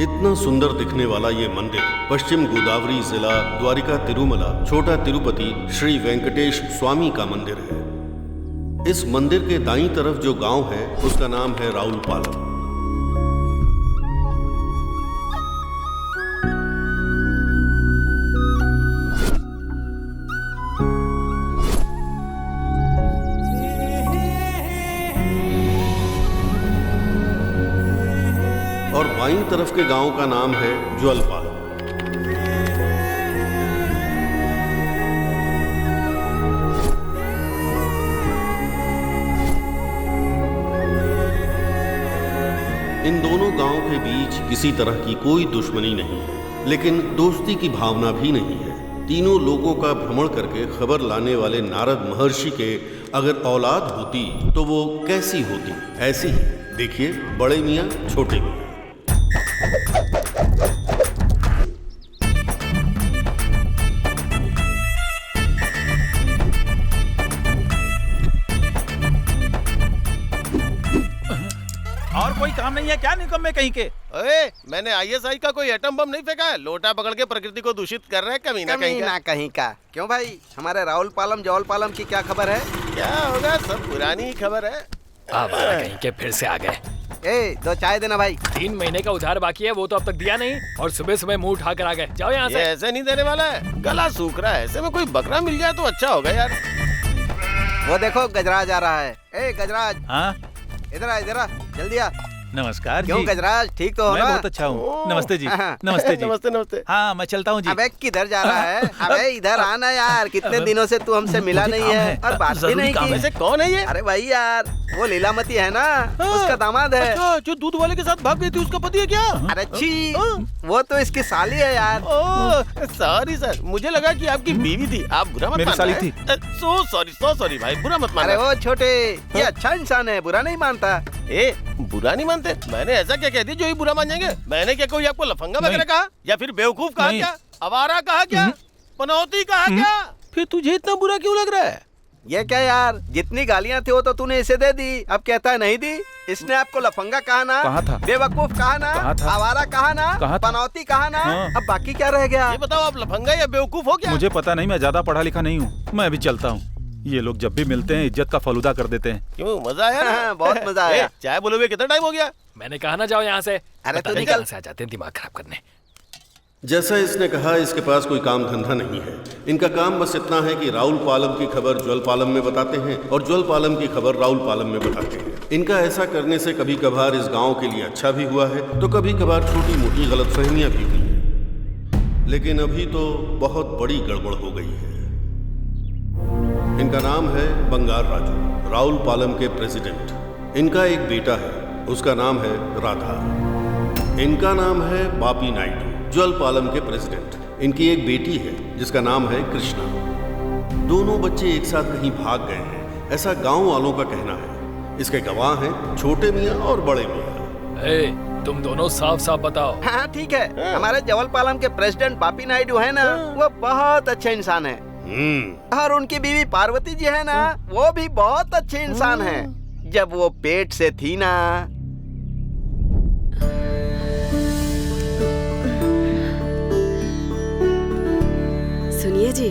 इतना सुंदर दिखने वाला ये मंदिर पश्चिम गोदावरी जिला द्वारिका तिरुमला छोटा तिरुपति श्री वेंकटेश स्वामी का मंदिर है। इस मंदिर के दाईं तरफ जो गांव है उसका नाम है राउलपालम। और बाईं तरफ के गांव का नाम है ज्वलपालम। इन दोनों गांवों के बीच किसी तरह की कोई दुश्मनी नहीं है, लेकिन दोस्ती की भावना भी नहीं है। तीनों लोगों का भ्रमण करके खबर लाने वाले नारद महर्षि के अगर औलाद होती तो वो कैसी होती? ऐसी ही। देखिए, बड़े मियाँ छोटे मियाँ। और कोई काम नहीं है क्या निकम्मे कहीं के? ओए, मैंने आईएसआई का कोई एटम बम नहीं फेंका है। लोटा पकड़ के प्रकृति को दूषित कर रहा है कमीना कहीं का। क्यों भाई, हमारे राउलपालम जौलपालम की क्या खबर है? क्या होगा, सब पुरानी ही खबर है। कहीं के फिर से आ गए। ए, 2 चाय देना भाई। 3 महीने का उधार बाकी है, वो तो अब तक दिया नहीं, और सुबह सुबह मुंह उठा कर आ गए। जाओ यहाँ से। ऐसे नहीं देने वाला है, गला सूख रहा है। ऐसे में कोई बकरा मिल जाए तो अच्छा होगा यार। वो देखो गजराज आ रहा है। ए गजराज, हाँ, इधर आ जल्दी आ। नमस्कार क्यों जी। गजराज, ठीक तो हो मैं ना? बहुत अच्छा हूँ। नमस्ते जी। नमस्ते जी। नमस्ते नमस्ते। हाँ, मैं चलता हूँ जी। अबे किधर जा रहा है? अबे इधर आना यार, कितने दिनों से तू हमसे मिला मुझे नहीं काम है है। और बात भी जरूरी नहीं काम की। है। वैसे कौन है ये? अरे भाई यार, वो लीलामती है ना, उसका दामाद है। अच्छा, जो दूध वाले के साथ भाग गई थी, उसका पति है क्या? अरे छी, वो तो इसकी साली है यार। ओह, सॉरी सर, मुझे लगा कि आपकी बीवी थी। आप बुरा मत मेरी मानना। साली है? थी। सो सॉरी भाई, बुरा मत अरे मानना। वो छोटे, ये अच्छा इंसान है, बुरा नहीं मानता। ए, बुरा नहीं मानते? मैंने ऐसा क्या कह दिया जो ही बुरा मान जाएंगे? मैंने क्या कोई आपको लफंगा वगैरह नहीं। कहा, या फिर बेवकूफ कहा नहीं। क्या, आवारा कहा क्या, पनौती कहा क्या? फिर तुझे इतना बुरा क्यों लग रहा है? ये क्या यार, जितनी गालियाँ थी वो तो तूने इसे दे दी, अब कहता है नहीं दी। इसने आपको लफंगा कहा ना, कहा था। बेवकूफ कहा ना, कहा था। आवारा कहा ना, कहा था। पनौती कहा ना। हाँ। अब बाकी क्या रह गया? ये बताओ, आप लफंगा या बेवकूफ हो क्या? मुझे पता नहीं, मैं ज्यादा पढ़ा लिखा नहीं हूँ। मैं अभी चलता हूँ। ये लोग जब भी मिलते हैं इज्जत का फलूदा कर देते हैं। क्यों, मजा आया ना? बहुत मजा आया। ए, चाय बोले हुए कितना टाइम हो गया? मैंने कहा ना जाओ यहाँ से। अरे पता तू नहीं निकल। कहाँ से आ जाते हैं दिमाग खराब करने। जैसा इसने कहा, इसके पास कोई काम धंधा नहीं है। इनका काम बस इतना है कि राउलपालम की खबर ज्वलपालम में बताते हैं और ज्वलपालम की खबर राउलपालम में बताते हैं। इनका ऐसा करने से कभी कभार इस गांव के लिए अच्छा भी हुआ है, तो कभी कभार छोटी मोटी गलतफहमियां भी हुई हैं। लेकिन अभी तो बहुत बड़ी गड़बड़ हो गई है। इनका नाम है बंगार राजू, राउलपालम के प्रेसिडेंट। इनका एक बेटा है, उसका नाम है राधा। इनका नाम है बापी नायडू, ज्वलपालम के प्रेसिडेंट। इनकी एक बेटी है जिसका नाम है कृष्णा। दोनों बच्चे एक साथ कहीं भाग गए हैं, ऐसा गांव वालों का कहना है। इसके गवाह हैं छोटे मियाँ और बड़े मियाँ। ए, तुम दोनों साफ साफ बताओ। हाँ ठीक है, हमारे जवलपालम के प्रेसिडेंट बापी नायडू है ना, वो बहुत अच्छे इंसान है। और उनकी बीवी पार्वती जी है ना, वो भी बहुत अच्छे इंसान है। जब वो पेट से थी ना। सुनिए जी,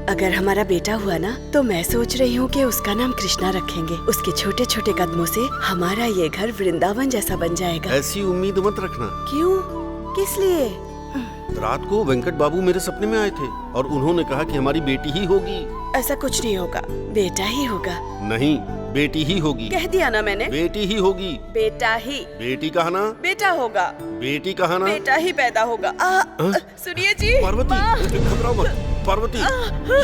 अगर हमारा बेटा हुआ ना, तो मैं सोच रही हूँ कि उसका नाम कृष्णा रखेंगे। उसके छोटे छोटे कदमों से हमारा ये घर वृंदावन जैसा बन जाएगा। ऐसी उम्मीद मत रखना। क्यों, किस लिए? रात को वेंकट बाबू मेरे सपने में आए थे और उन्होंने कहा कि हमारी बेटी ही होगी। ऐसा कुछ नहीं होगा, बेटा ही होगा। नहीं, बेटी ही होगी। कह दिया ना मैंने, बेटी ही होगी। बेटा ही। बेटी कहा ना? बेटा होगा। बेटी कहा ना? बेटा ही पैदा होगा। सुनिए जी, पार्वती, घबराओ मत। पार्वती,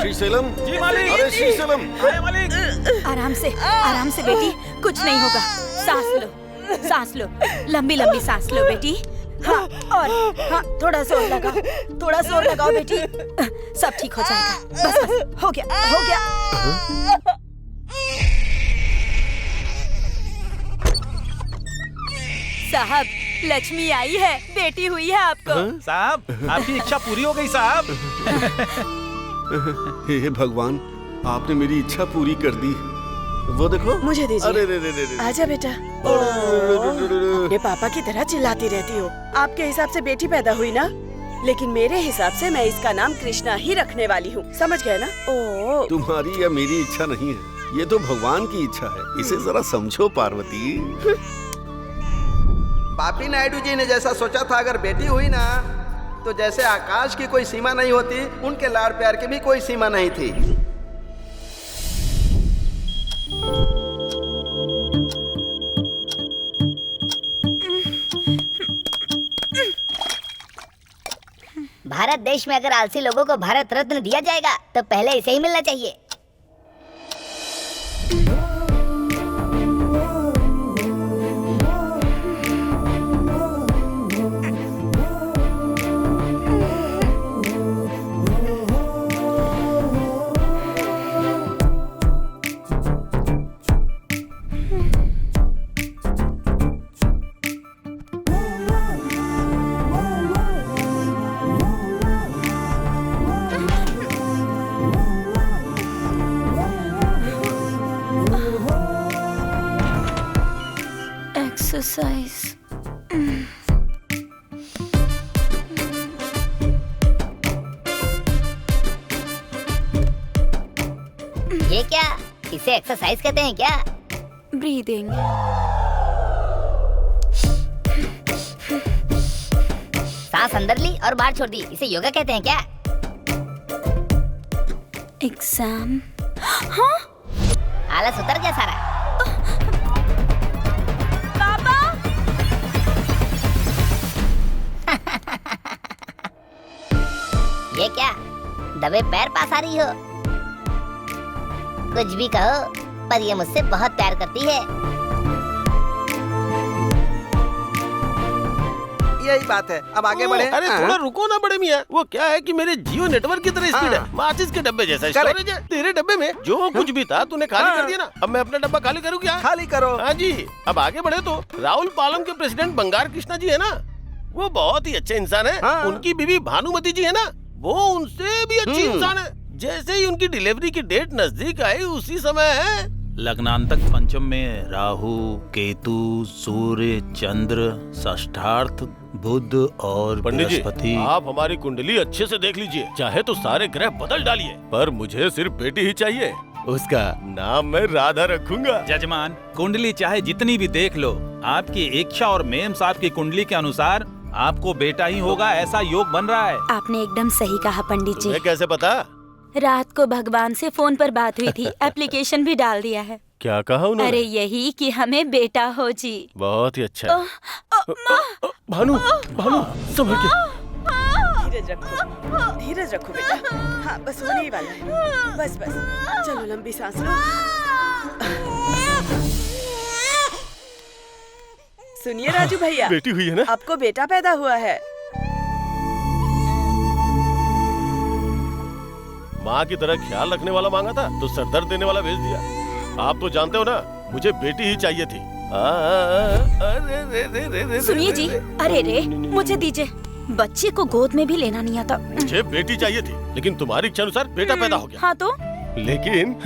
श्रीशैलम। जी मालिक। अरे श्रीशैलम। हाय मालिक। आराम से बेटी, कुछ नहीं होगा। सांस लो, लंबी लंबी सांस लो बेटी। हाँ, और हाँ, थोड़ा जोर लगाओ बेटी। सब ठीक हो जाएगा। बस हो गया। साहब, लक्ष्मी आई है, बेटी हुई है आपको। साहब, आपकी इच्छा पूरी हो गई साहब। हे भगवान, आपने मेरी इच्छा पूरी कर दी। वो देखो। मुझे दीजिए। अरे रे रे रे रे। आजा बेटा। अपने पापा की तरह चिल्लाती रहती हो। आपके हिसाब से बेटी पैदा हुई ना, लेकिन मेरे हिसाब से मैं इसका नाम कृष्णा ही रखने वाली हूँ, समझ गए ना? ओ तुम्हारी या मेरी इच्छा नहीं है, ये तो भगवान की इच्छा है, इसे जरा समझो पार्वती। बापी नायडू जी ने जैसा सोचा था, अगर बेटी हुई ना तो जैसे आकाश की कोई सीमा नहीं होती, उनके लाड़ प्यार की भी कोई सीमा नहीं थी। भारत देश में अगर आलसी लोगों को भारत रत्न दिया जाएगा तो पहले इसे ही मिलना चाहिए। एक्सरसाइज। ये क्या, इसे एक्सरसाइज कहते हैं क्या? ब्रीदिंग। सांस अंदर ली और बाहर छोड़ दी, इसे योगा कहते हैं क्या? एग्जाम। आलस उतर गया सारा। पापा। ये क्या, दबे पैर पास आ रही हो? कुछ भी कहो, पर ये मुझसे बहुत प्यार करती है। यही बात है, अब आगे बढ़े। अरे थोड़ा रुको ना बड़े मियाँ, वो क्या है कि मेरे जियो नेटवर्क की तरह स्पीड है, माचिस के डब्बे जैसा स्टोरेज है। तेरे डब्बे में जो कुछ भी था तूने खाली कर दिया ना, अब मैं अपना डब्बा खाली करूँ क्या? खाली करो। हाँ जी, अब आगे बढ़े तो राहुल पालम के प्रेसिडेंट बंगार कृष्णा जी है ना, वो बहुत ही अच्छे इंसान है। हाँ। उनकी बीवी भानुमति जी है ना, वो उनसे भी अच्छी इंसान है। जैसे ही उनकी डिलीवरी की डेट नजदीक आई, उसी समय है लग्नांतक पंचम में राहु, केतु, सूर्य, चंद्र, षष्ठार्थ, बुध और पंडित जी, बृहस्पति। आप हमारी कुंडली अच्छे से देख लीजिए, चाहे तो सारे ग्रह बदल डालिए, पर मुझे सिर्फ बेटी ही चाहिए। उसका नाम मैं राधा रखूंगा। जजमान, कुंडली चाहे जितनी भी देख लो, आपकी इच्छा और मेम साहब की कुंडली के अनुसार आपको बेटा ही होगा, ऐसा योग बन रहा है। आपने एकदम सही कहा पंडित जी। तुम्हें कैसे पता? रात को भगवान से फोन पर बात हुई थी, एप्लीकेशन भी डाल दिया है। क्या कहा उन्होंने? अरे यही कि हमें बेटा हो जी। बहुत ही अच्छा। भानु, भानु, संभल के। धीरज रखो, धीरज रखो बेटा। हाँ बस होने ही वाला है, बस बस। चलो लंबी सांस लो। सुनिए राजू भैया, बेटी हुई है ना? आपको बेटा पैदा हुआ है। माँ की तरह ख्याल रखने वाला मांगा था तो सरदर्द देने वाला भेज दिया। आप तो जानते हो ना, मुझे बेटी ही चाहिए थी। सुनिए जी, अरे रे, मुझे दीजिए। बच्चे को गोद में भी लेना नहीं आता। मुझे बेटी चाहिए थी, लेकिन तुम्हारी इच्छा अनुसार बेटा पैदा हो गया। हाँ तो? लेकिन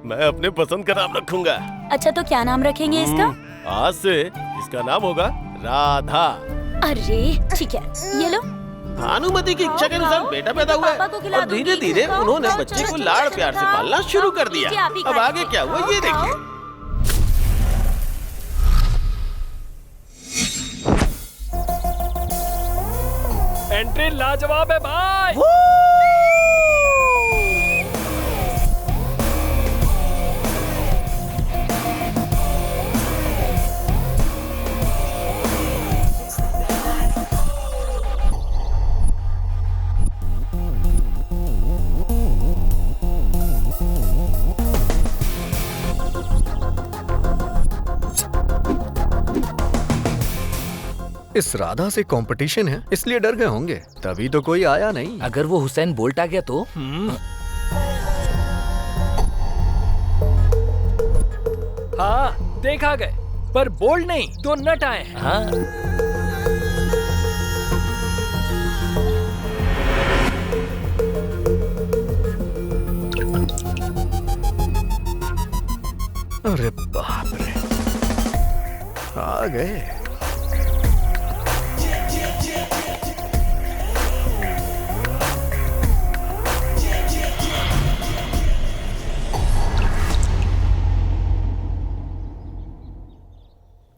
मैं अपने पसंद का नाम रखूंगा। अच्छा तो क्या नाम रखेंगे इसका? आज से इसका नाम होगा राधा। अरे ठीक है, ये लो। भानुमति की इच्छा के अनुसार बेटा पैदा हुआ है और धीरे धीरे उन्होंने बच्चे को लाड़ प्यार से पालना शुरू कर दिया। अब आगे क्या हुआ ये देखिए। एंट्री लाजवाब है भाई। इस राधा से कंपटीशन है, इसलिए डर गए होंगे, तभी तो कोई आया नहीं। अगर वो हुसैन बोल्ट आ गया तो? हाँ देखा गए, पर बोल्ट नहीं तो नट आए हैं। हाँ। अरे बाप रे, आ गए।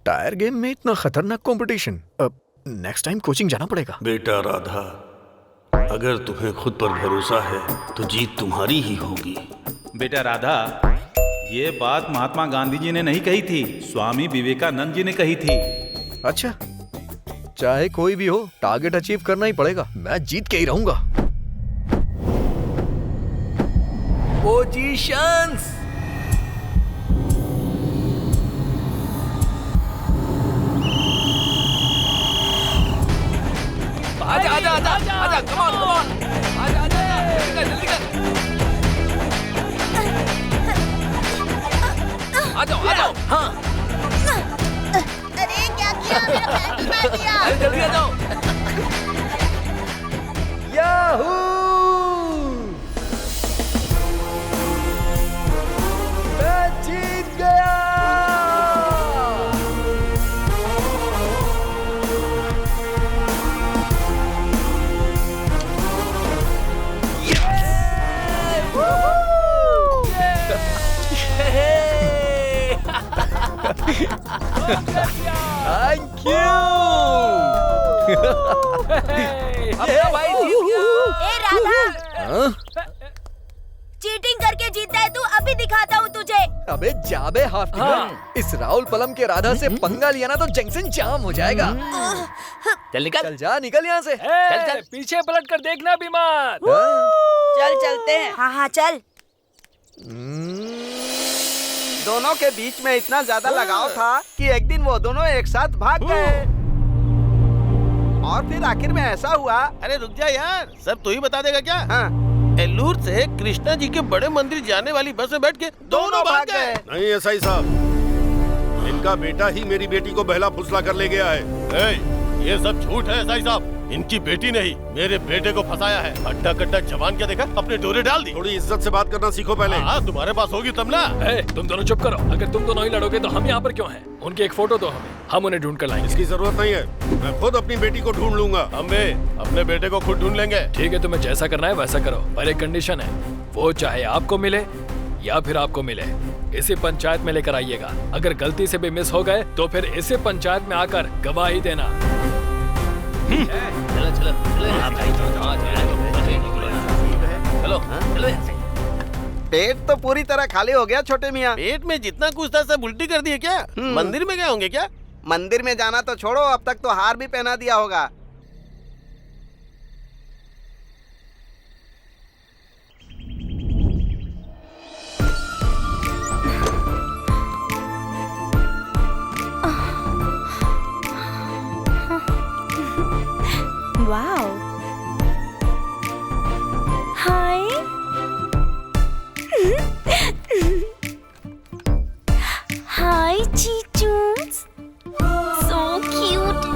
टायर गेम में इतना खतरनाक कंपटीशन। अब नेक्स्ट टाइम कोचिंग जाना पड़ेगा। बेटा राधा, अगर तुम्हें खुद पर भरोसा है तो जीत तुम्हारी ही होगी। बेटा राधा, ये बात महात्मा गांधी जी ने नहीं कही थी, स्वामी विवेकानंद जी ने कही थी। अच्छा, चाहे कोई भी हो, टारगेट अचीव करना ही पड़ेगा। मैं जीत के ही रहूंगा। पोजीशंस। आजा आजा आजा आजा, कम ऑन कम ऑन, आजा आजा जल्दी कर। आ जाओ आ जाओ। हाँ अरे क्या किया, मेरा पैर ही मार दिया। अरे जल्दी आ जाओ। याहू! मैं जीत गया। Thank you. अपना भाई जीत गया। ए राधा, चीटिंग करके जीता है तू, अभी दिखाता हूँ तुझे। अबे जाबे हाफ टिकट। इस राहुल पलम के राधा से पंगा लिया ना तो जंक्शन जाम हो जाएगा। चल निकल। चल जा, निकल यहाँ से। चल चल, पीछे पलट कर देखना भी मत। चल चलते हैं। हाँ हाँ चल। दोनों के बीच में इतना ज्यादा लगाव था कि एक दिन वो दोनों एक साथ भाग गए। और फिर आखिर में ऐसा हुआ। अरे रुक जा यार, सब तू ही बता देगा क्या? हाँ, एल्लूर से कृष्णा जी के बड़े मंदिर जाने वाली बस में बैठ के दोनों भाग गए। नहीं एसआई साहब, इनका बेटा ही मेरी बेटी को बहला फुसला कर ले गया है। ये सब झूठ है एसआई साहब, इनकी बेटी ने ही मेरे बेटे को फंसाया है। अड्डा कट्टा जवान क्या देखा, अपने डोरे डाल दी। थोड़ी इज्जत से बात करना सीखो पहले। हाँ, तुम्हारे पास होगी तब ना। तुम दोनों चुप करो। अगर तुम दोनों ही लड़ोगे तो हम यहाँ पर क्यों हैं? उनकी एक फोटो दो हमें, हम उन्हें ढूंढ कर लाएंगे। इसकी जरूरत नहीं है, मैं खुद अपनी बेटी को ढूंढ लूंगा। हम भी अपने बेटे को खुद ढूंढ लेंगे। ठीक है, तुम्हें जैसा करना है वैसा करो, पर एक कंडीशन है, वो चाहे आपको मिले या फिर आपको मिले, इसी पंचायत में लेकर आइएगा। अगर गलती से भी मिस हो गए तो फिर इसी पंचायत में आकर गवाही देना। चलो चलो चलो चलो। पेट तो पूरी तरह खाली हो गया छोटे मियाँ। पेट में जितना कुछ था सब उल्टी कर दिए क्या? मंदिर में गए होंगे क्या? मंदिर में जाना तो छोड़ो, अब तक तो हार भी पहना दिया होगा। Wow, hi. हाय चीचूस, so cute.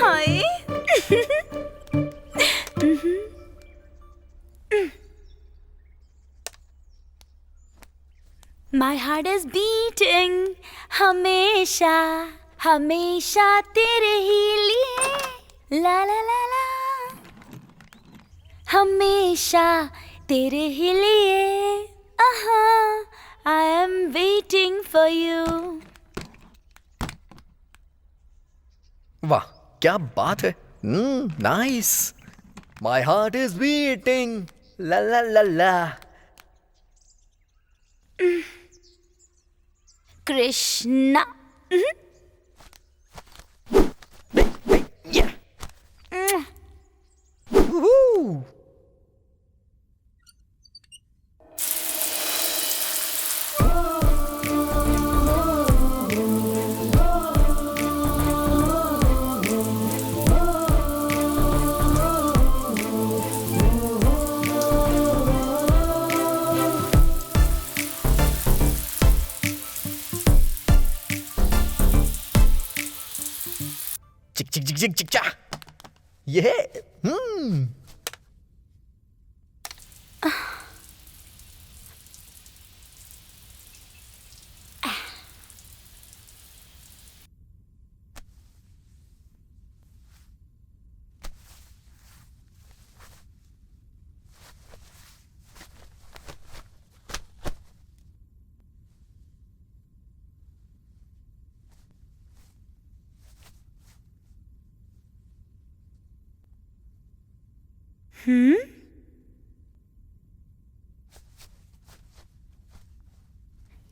Hi. My heart is beating, हमेशा हमेशा तेरे ही लिए, ला ला ला ला, हमेशा तेरे ही लिए, I am waiting for you. वाह, क्या बात है। Nice. My heart is beating, la la la la. Krishna. Jig jig cha. ये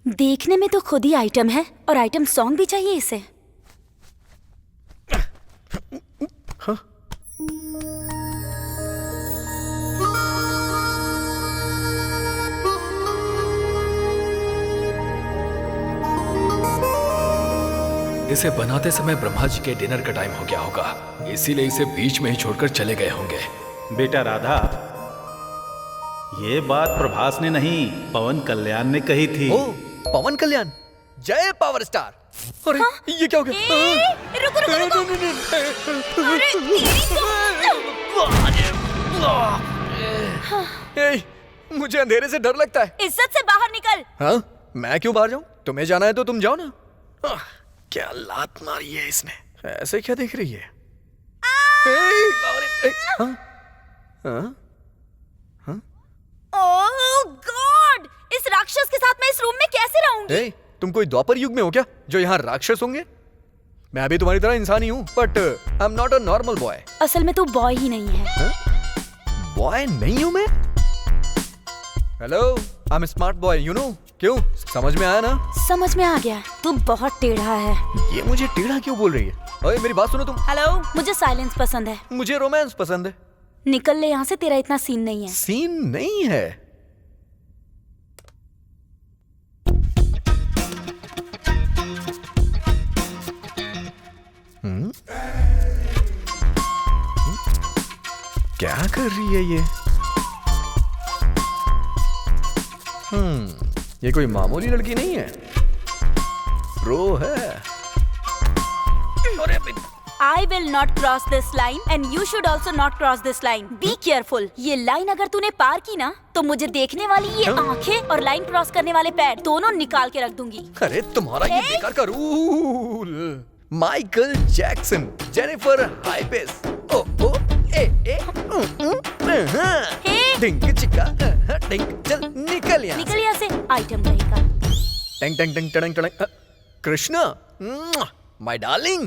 देखने में तो खुद ही आइटम है और आइटम सॉन्ग भी चाहिए इसे। इसे बनाते समय ब्रह्मा जी के डिनर का टाइम हो गया होगा, इसीलिए इसे बीच में ही छोड़कर चले गए होंगे। बेटा राधा, ये बात प्रभास ने नहीं पवन कल्याण ने कही थी। ओ, पवन कल्याण, जय पावर स्टार। अरे ये क्या हो गया? रुको रुको रुको। ए, मुझे अंधेरे से डर लगता है। इज्जत से बाहर निकल। हाँ, मैं क्यों बाहर जाऊं? तुम्हें जाना है तो तुम जाओ ना। क्या लात मारी है इसने? ऐसे क्या देख रही है? ओह गॉड! इस राक्षस के साथ मैं इस रूम में कैसे रहूंगी? तुम कोई द्वापर युग में हो क्या जो यहाँ राक्षस होंगे? मैं भी तुम्हारी तरह इंसान ही हूँ, but I am not a normal boy. असल में तू बॉय ही नहीं है। बॉय नहीं हूँ मैं? Hello, I am smart boy, you know. क्यों, समझ में आया ना? समझ में आ गया, तू बहुत टेढ़ा है। ये मुझे टेढ़ा क्यों बोल रही है? ओए मेरी बात सुनो तुम। हेलो, मुझे साइलेंस पसंद है। मुझे रोमांस पसंद है। निकल ले यहाँ से, तेरा इतना सीन नहीं है। सीन नहीं है? क्या कर रही है ये? ये कोई मामूली लड़की नहीं है, प्रो है। I will not cross this line and you should also not cross this line. Be careful. ये लाइन अगर तूने पार की ना, तो मुझे देखने वाली ये आंखें और लाइन क्रॉस करने वाले पैर दोनों निकाल के रख दूंगी। अरे तुम्हारा ये बेकार का रूल। माइकल जैक्सन, जेनिफर हाइपेस, ओ ओ ए ए डिंग चिका डिंग, चल निकल यहाँ। निकल यहाँ से, आइटम रहेगा। टंग टंग टंग टंग टंग। Krishna, my darling.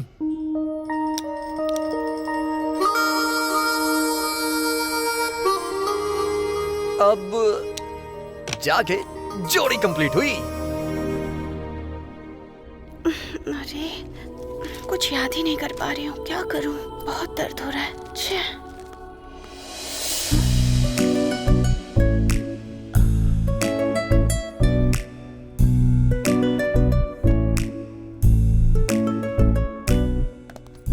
अब जाके जोड़ी कंप्लीट हुई। अरे कुछ याद ही नहीं कर पा रही हूँ, क्या करूँ? बहुत दर्द हो रहा है। छे।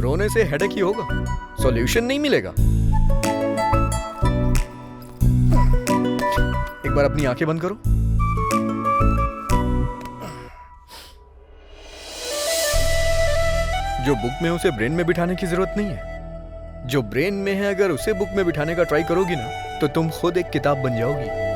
रोने से हेडेक ही होगा, सॉल्यूशन नहीं मिलेगा। एक बार अपनी आंखें बंद करो। जो बुक में उसे ब्रेन में बिठाने की जरूरत नहीं है। जो ब्रेन में है, अगर उसे बुक में बिठाने का ट्राई करोगी ना, तो तुम खुद एक किताब बन जाओगी।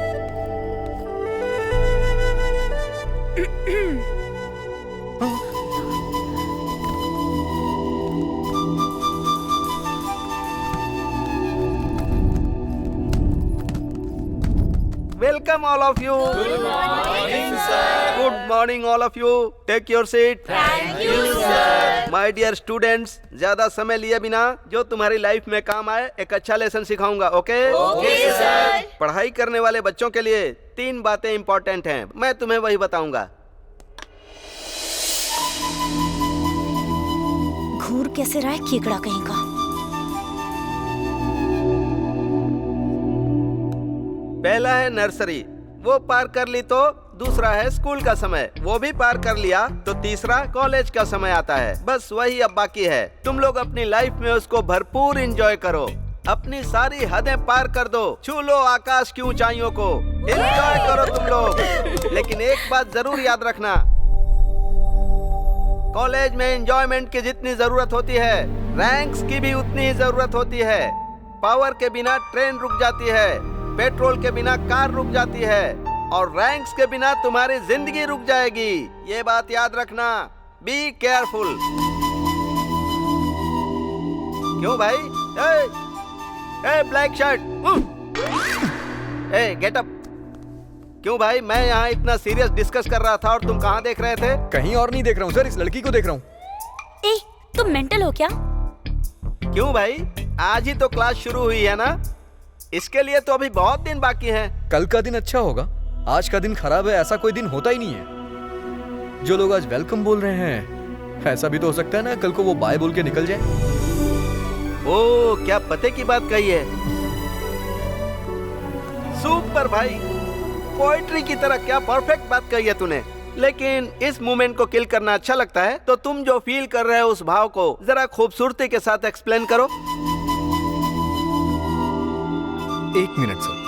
Welcome all of you. Good morning, sir. Good morning all of you. Take your seat. Thank you, sir. My dear students, ज्यादा समय लिए बिना जो तुम्हारी लाइफ में काम आए एक अच्छा लेसन सिखाऊंगा, ओके? Okay sir. पढ़ाई करने वाले बच्चों के लिए 3 बातें इंपॉर्टेंट हैं, मैं तुम्हें वही बताऊंगा। घूर कैसे रहा है केकड़ा कहीं का। पहला है नर्सरी, वो पार कर ली तो दूसरा है स्कूल का समय, वो भी पार कर लिया तो तीसरा कॉलेज का समय आता है। बस वही अब बाकी है। तुम लोग अपनी लाइफ में उसको भरपूर एंजॉय करो, अपनी सारी हदें पार कर दो, छू लो आकाश की ऊंचाइयों को, एंजॉय करो तुम लोग। लेकिन एक बात जरूर याद रखना, कॉलेज में एंजॉयमेंट की जितनी जरूरत होती है, रैंक्स की भी उतनी ही जरूरत होती है। पावर के बिना ट्रेन रुक जाती है, पेट्रोल के बिना कार रुक जाती है, और रैंक्स के बिना तुम्हारी जिंदगी रुक जाएगी। ये बात याद रखना। Be careful. क्यों भाई? ए ब्लैक शर्ट, ए गेट अप। क्यों भाई, मैं यहाँ इतना सीरियस डिस्कस कर रहा था और तुम कहाँ देख रहे थे? कहीं और नहीं देख रहा हूँ सर, इस लड़की को देख रहा हूँ। ए, तुम मेंटल हो क्या? क्यों भाई, आज ही तो क्लास शुरू हुई है ना, इसके लिए तो अभी बहुत दिन बाकी हैं। कल का दिन अच्छा होगा, आज का दिन खराब है, ऐसा कोई दिन होता ही नहीं है। जो लोग आज वेलकम बोल रहे हैं, ऐसा भी तो हो सकता है ना कल को वो बाय बोल के निकल जाए। ओ, क्या पते की बात कही है। सुपर भाई, पोएट्री की तरह क्या परफेक्ट बात कही है तूने। लेकिन इस मोमेंट को किल करना अच्छा लगता है, तो तुम जो फील कर रहे हो उस भाव को जरा खूबसूरती के साथ एक्सप्लेन करो। 1 मिनट सर।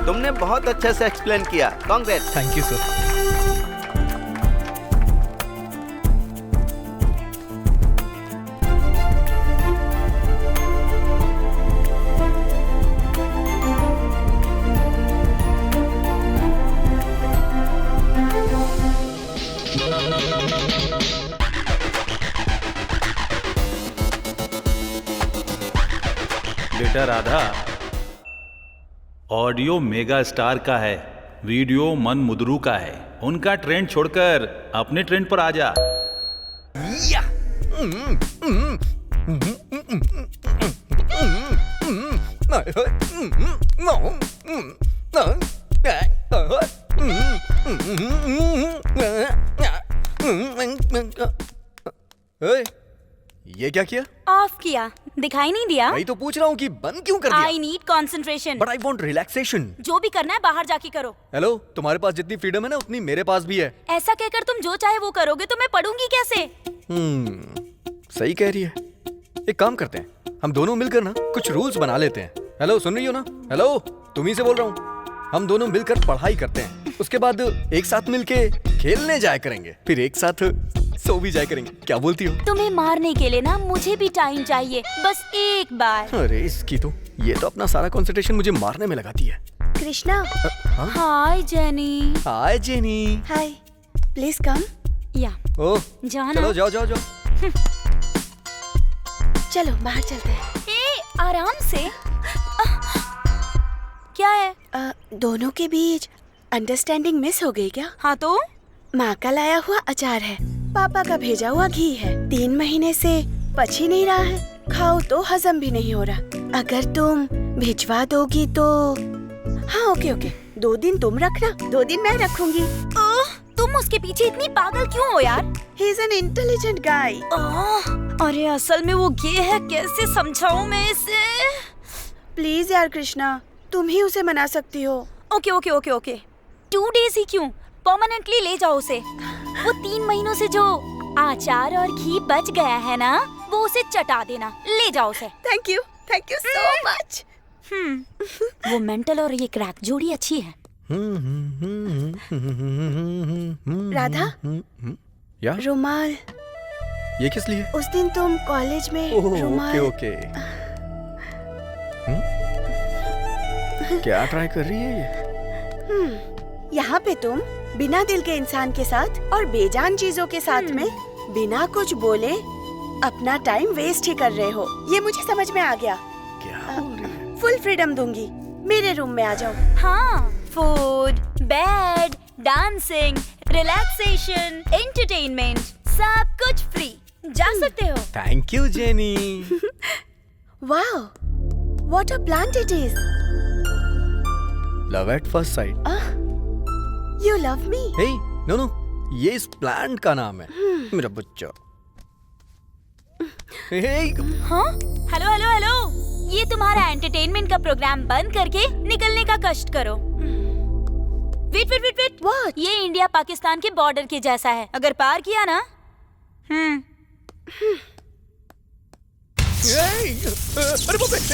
तुमने बहुत अच्छे से एक्सप्लेन किया, कांग्रेस। Thank you sir. बेटा राधा, ऑडियो मेगा स्टार का है, वीडियो मन मुदरू का है। उनका ट्रेंड छोड़कर अपने ट्रेंड पर आ जा। ये क्या किया? ऑफ किया, दिखाई नहीं दिया? वही तो पूछ रहा हूँ कि बंद क्यों कर दिया? I need concentration. But I want relaxation. जो भी करना है बाहर जाके करो। हेलो, तुम्हारे पास जितनी फ्रीडम है ना उतनी मेरे पास भी है। ऐसा कहकर तुम जो चाहे वो करोगे तो मैं पढ़ूंगी कैसे? सही कह रही है। एक काम करते हैं, हम दोनों मिलकर ना कुछ रूल्स बना लेते हैं। हेलो, सुन रही हो ना? हेलो, तुम्ही से बोल रहा हूँ। हम दोनों मिलकर पढ़ाई करते हैं, उसके बाद एक साथ मिलके खेलने जाया करेंगे, फिर एक साथ सो भी जाया करेंगे। क्या बोलती हो? तुम्हें मारने के लिए ना मुझे भी टाइम चाहिए, बस एक बार। अरे इसकी तो, ये तो अपना सारा कंसंट्रेशन मुझे मारने में लगाती है। Krishna. Hi Jenny. Hi Jenny. Hi, please come. या ओह, जाना। चलो जाओ जाओ जाओ। चलो बाहर चलते हैं। आराम से। क्या है? दोनों के बीच अंडरस्टैंडिंग मिस हो गई क्या? हाँ तो? माँ का लाया हुआ अचार है, पापा का भेजा हुआ घी है, 3 महीने से पच ही नहीं रहा है, खाओ तो हजम भी नहीं हो रहा। अगर तुम भिजवा दोगी तो हाँ ओके ओके, 2 दिन तुम रखना, 2 दिन मैं रखूंगी। तुम उसके पीछे इतनी पागल क्यों हो यार? ही इज एन इंटेलिजेंट गाय। अरे असल में वो गे है, कैसे समझाऊं मैं इसे? प्लीज यार कृष्णा, तुम ही उसे मना सकती हो। Okay okay okay okay, 2 days ही क्यों, परमानेंटली ले जाओ उसे। वो 3 महीनों से जो अचार और घी बच गया है ना, वो उसे चटा देना, ले जाओ उसे। Thank you so much. वो मेंटल और ये क्रैक जोड़ी अच्छी है। राधा, या रुमाल। ये किस लिए? उस दिन तुम कॉलेज में रुमाल। ओके। क्या ट्राई कर रही है ये? यहाँ पे तुम बिना दिल के इंसान के साथ और बेजान चीजों के साथ में बिना कुछ बोले अपना टाइम वेस्ट ही कर रहे हो। ये मुझे समझ में आ गया। क्या? फुल फ्रीडम दूंगी, मेरे रूम में आ जाओ। हाँ, food, bed, dancing, relaxation, entertainment, सब कुछ फ्री। जा सकते हो। Thank you Jenny. Wow, what a plant it is. Love at first sight. You love me. Hey no, ये इस प्लांट का नाम है मेरा बच्चा। हाँ? हेलो हेलो हेलो, ये तुम्हारा एंटरटेनमेंट का प्रोग्राम बंद करके निकलने का कष्ट करो। Wait wait wait wait, What? ये इंडिया पाकिस्तान के बॉर्डर के जैसा है, अगर पार किया ना अरे बाप रे!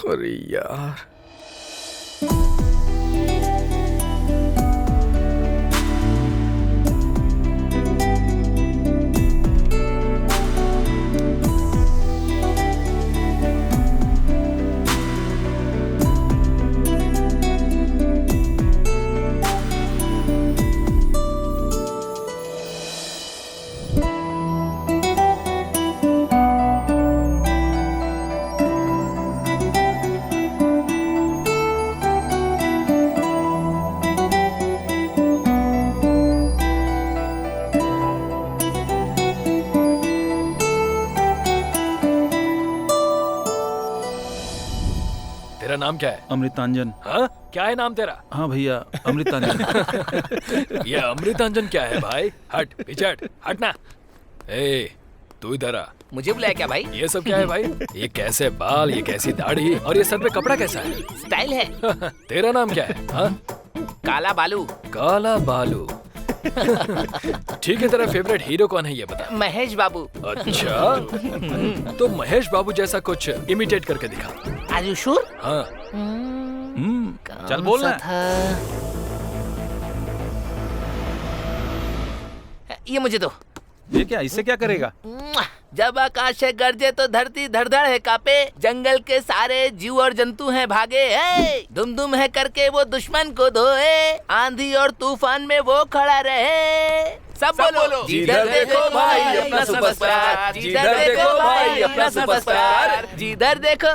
अरे यार, तेरा नाम क्या है? अमृतांजन। हाँ? क्या है नाम तेरा? हाँ भैया, अमृतांजन। ये अमृतांजन क्या है भाई? हट पीछे हट ना। ए तू इधर आ। मुझे बुलाया क्या भाई? ये सब क्या है भाई? ये कैसे बाल, ये कैसी दाढ़ी और ये सर पे कपड़ा कैसा है? स्टाइल है। तेरा नाम क्या है? हाँ? काला बालू। काला बालू। ठीक है, तेरा फेवरेट हीरो कौन है ये बता। महेश बाबू। अच्छा, तो महेश बाबू जैसा कुछ इमिटेट करके दिखा। Are you sure? हाँ। चल बोल ना। ये मुझे दो। ये क्या, इससे क्या करेगा? जब आकाश है गरजे तो धरती धड़धड़ है कापे, जंगल के सारे जीव और जंतु हैं भागे, दुम दुम है करके वो दुश्मन को धोए, आंधी और तूफान में वो खड़ा रहे। सब बोलो। जिधर देखो भाई अपना सुपरस्टार, जिधर देखो भाई अपना सुपरस्टार, जिधर देखो।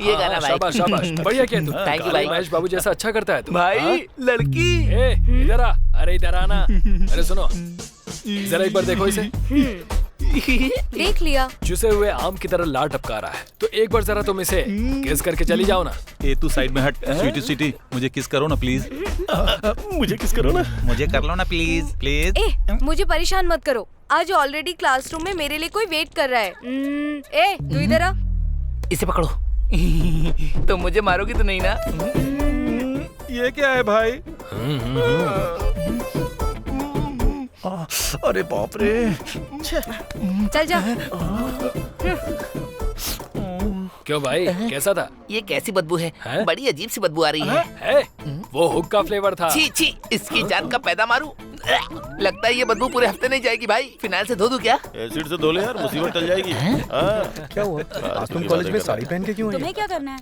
ये गाना भाई। शाबाश शाबाश, बढ़िया किया तू। थैंक यू भाई। महेश बाबू जैसा अच्छा करता है तू। भाई लड़की। ए इधर आ। अरे इधर आना। अरे सुनो, जरा एक बार देखो इसे। देख लिया। चुसे हुए आम की तरह लार टपका रहा है, तो एक बार जरा तुम इसे किस करके चली जाओ ना। ए तू साइड में हट। स्वीटी स्वीटी, मुझे किस करो ना प्लीज। मुझे किस करो ना। मुझे कर लो ना प्लीज प्लीज। ए, मुझे परेशान मत करो। आज ऑलरेडी क्लासरूम में मेरे लिए कोई वेट कर रहा है। ए, तू इधर आ। इसे पकड़ो। तो मुझे मारोगी तो नहीं ना? ये क्या है भाई? अरे बाप रे। चल जा। क्यों भाई, कैसा था? ये कैसी बदबू है? बड़ी अजीब सी बदबू आ रही है। वो हुक का फ्लेवर था। छी छी, इसकी जान का पैदा मारू। लगता है ये बदबू पूरे हफ्ते नहीं जाएगी भाई। फिनाइल से धो दूं क्या? एसिड से धो ले यार, मुसीबत टल जाएगी। क्या हुआ? आज तुम कॉलेज में साड़ी पहन के क्यों आई? तुम्हें क्या करना है?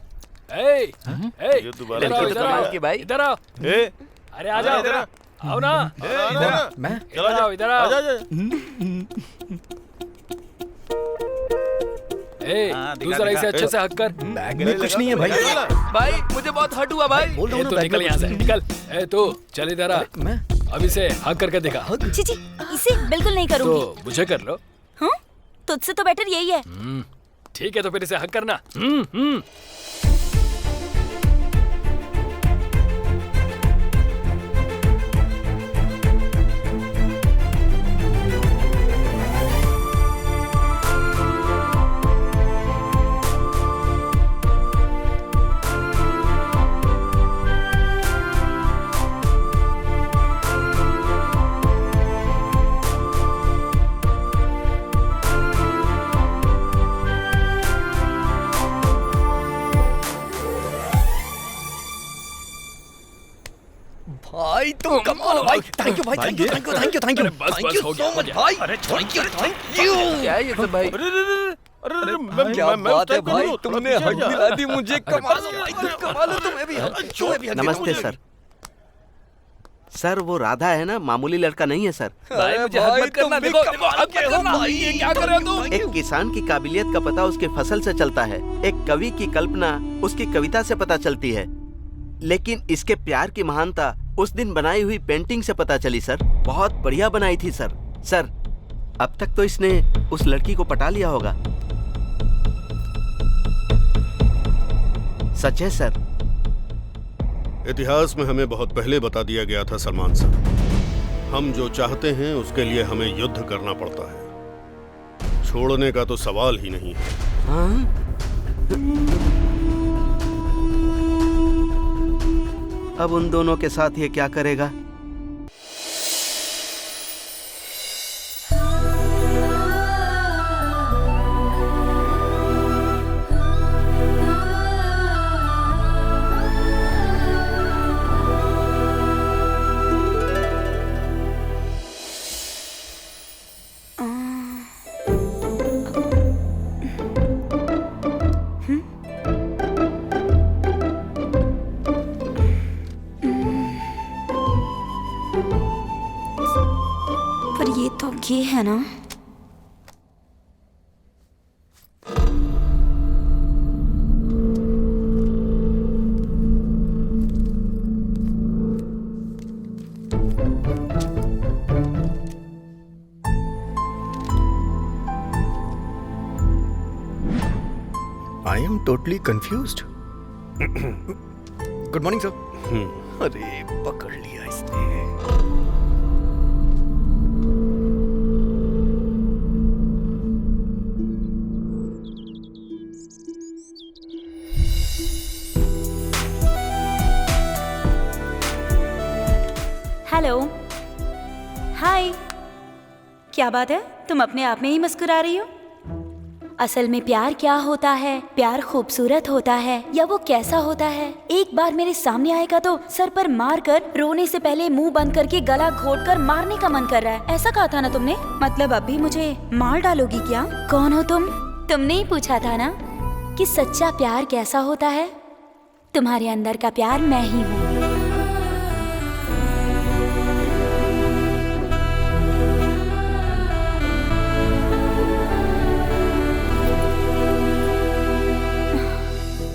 इधर आओ। अरे आ जाओ, इधर आओ ना। मैं? इधर आओ। तू जरा इसे अच्छे से हक कर। बैग में कुछ नहीं है भाई। भाई मुझे बहुत हर्ट हुआ भाई। बोल रहा हूं ना, तू बैग निकल में यहाँ कुछ से, नहीं। निकल। तू चल इधर आ। मैं? अब इसे हक करके दिखा। छी छी, इसे बिल्कुल नहीं करूंगी। तो मुझे कर लो। हाँ? तुझसे तो बेटर यही है। ठीक है, तो फिर इसे हक करना। यू भाई, thank you thank you thank you thank you बस हो गया भाई, थैंक यू। क्या है ये सब भाई? क्या बात है भाई, तुमने हक दिला दी मुझे। कमाल हो तुम्हें भी। नमस्ते सर। सर वो राधा है ना, मामूली लड़का नहीं है सर। भाई मुझे हक मत करना, देखो हक मत करना। ये क्या कर रहे हो तुम? एक किसान की काबिलियत का पता उसके फसल से चलता है, एक कवि की कल्पना उसकी कविता से पता चलती है, लेकिन इसके प्यार की महानता उस दिन बनाई हुई पेंटिंग से पता चली सर। बहुत बढ़िया बनाई थी सर। सर अब तक तो इसने उस लड़की को पटा लिया होगा। सच है सर। इतिहास में हमें बहुत पहले बता दिया गया था सलमान साहब, हम जो चाहते हैं उसके लिए हमें युद्ध करना पड़ता है, छोड़ने का तो सवाल ही नहीं है। हाँ? अब उन दोनों के साथ ये क्या करेगा? पर ये तो ये है ना। I am totally confused. Good morning sir. अरे पकड़ लिया इसने। हेलो, हाय। क्या बात है, तुम अपने आप में ही मुस्कुरा रही हो? असल में प्यार क्या होता है, प्यार खूबसूरत होता है या वो कैसा होता है, एक बार मेरे सामने आएगा तो सर पर मार कर रोने से पहले मुंह बंद करके गला घोट कर मारने का मन कर रहा है। ऐसा कहा था ना तुमने? मतलब अब भी मुझे मार डालोगी क्या? कौन हो तुम? तुमने ही पूछा था ना कि सच्चा प्यार कैसा होता है। तुम्हारे अंदर का प्यार मैं ही हूँ।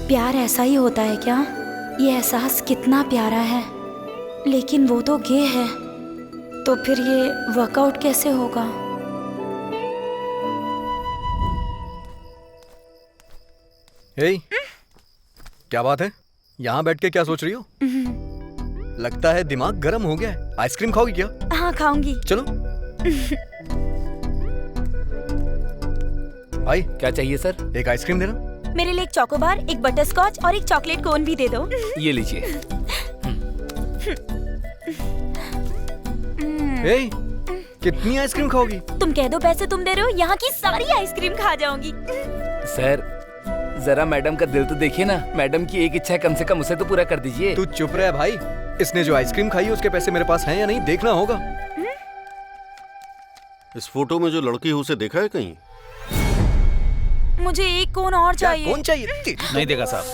प्यार ऐसा ही होता है क्या? ये एहसास कितना प्यारा है, लेकिन वो तो गे है, तो फिर ये वर्कआउट कैसे होगा? हे, क्या बात है? यहाँ बैठ के क्या सोच रही हो? लगता है दिमाग गर्म हो गया है। आइसक्रीम खाओगी क्या? हाँ खाऊंगी। चलो। भाई क्या चाहिए सर? एक आइसक्रीम देना। मेरे लिए एक चोकोबार, एक बटर स्कॉच और एक चॉकलेट कोन भी दे दो। ये लीजिए। हे, कितनी आइसक्रीम खाओगी? तुम कह दो पैसे तुम दे रहे हो, यहाँ की सारी आइसक्रीम खा जाऊंगी। सर जरा मैडम का दिल तो देखिए ना, मैडम की एक इच्छा है, कम से कम उसे तो पूरा कर दीजिए। तू चुप रह भाई। इसने जो आइसक्रीम खाई है उसके पैसे मेरे पास हैं या नहीं देखना होगा। इस फोटो में जो लड़की है उसे देखा है कहीं? मुझे एक कोन और चाहिए। कौन चाहिए? नहीं देगा साहब।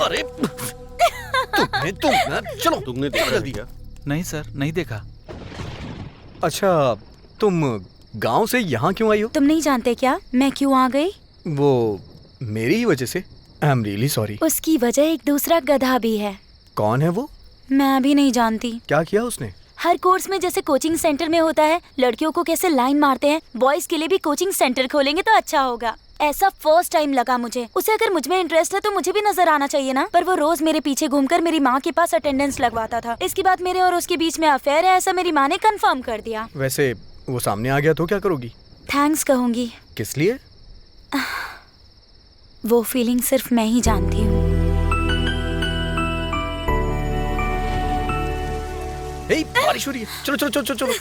अरे चलो। तुमने देखा दिया? नहीं सर, नहीं देखा। अच्छा, तुम गांव से यहाँ क्यों आई हो? तुम नहीं जानते क्या मैं क्यों आ गई? वो मेरी ही वजह से। I am really sorry. उसकी वजह एक दूसरा गधा भी है। कौन है वो? मैं भी नहीं जानती। क्या किया उसने? हर कोर्स में जैसे कोचिंग सेंटर में होता है, लड़कियों को कैसे लाइन मारते हैं, बॉयज के लिए भी कोचिंग सेंटर खोलेंगे तो अच्छा होगा। ऐसा फर्स्ट टाइम लगा मुझे। उसे अगर मुझ में इंटरेस्ट है तो मुझे भी नजर आना चाहिए ना। पर वो रोज मेरे पीछे घूमकर मेरी माँ के पास अटेंडेंस लगवाता था। इसके बाद मेरे और उसके बीच में अफेयर है, ऐसा मेरी माँ ने कंफर्म कर दिया। वैसे वो सामने आ गया तो क्या करोगी? थैंक्स कहूंगी। किस लिए? वो फीलिंग सिर्फ मैं ही जानती हूँ। हे, बारिश हो रही है। चलो चलो चलो चलो।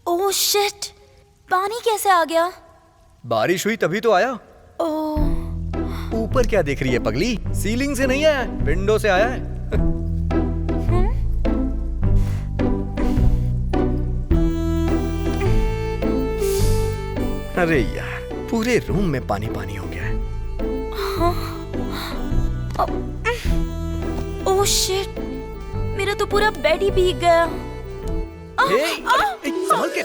ओह शिट, पानी कैसे आ गया? बारिश हुई तभी तो आया। ओह, ऊपर क्या देख रही है पगली? सीलिंग से नहीं आया है, विंडो से आया है। अरे यार, पूरे रूम में पानी पानी हो गया है। ओह शिट, मेरा तो पूरा बेड ही भीग गया। संभल के।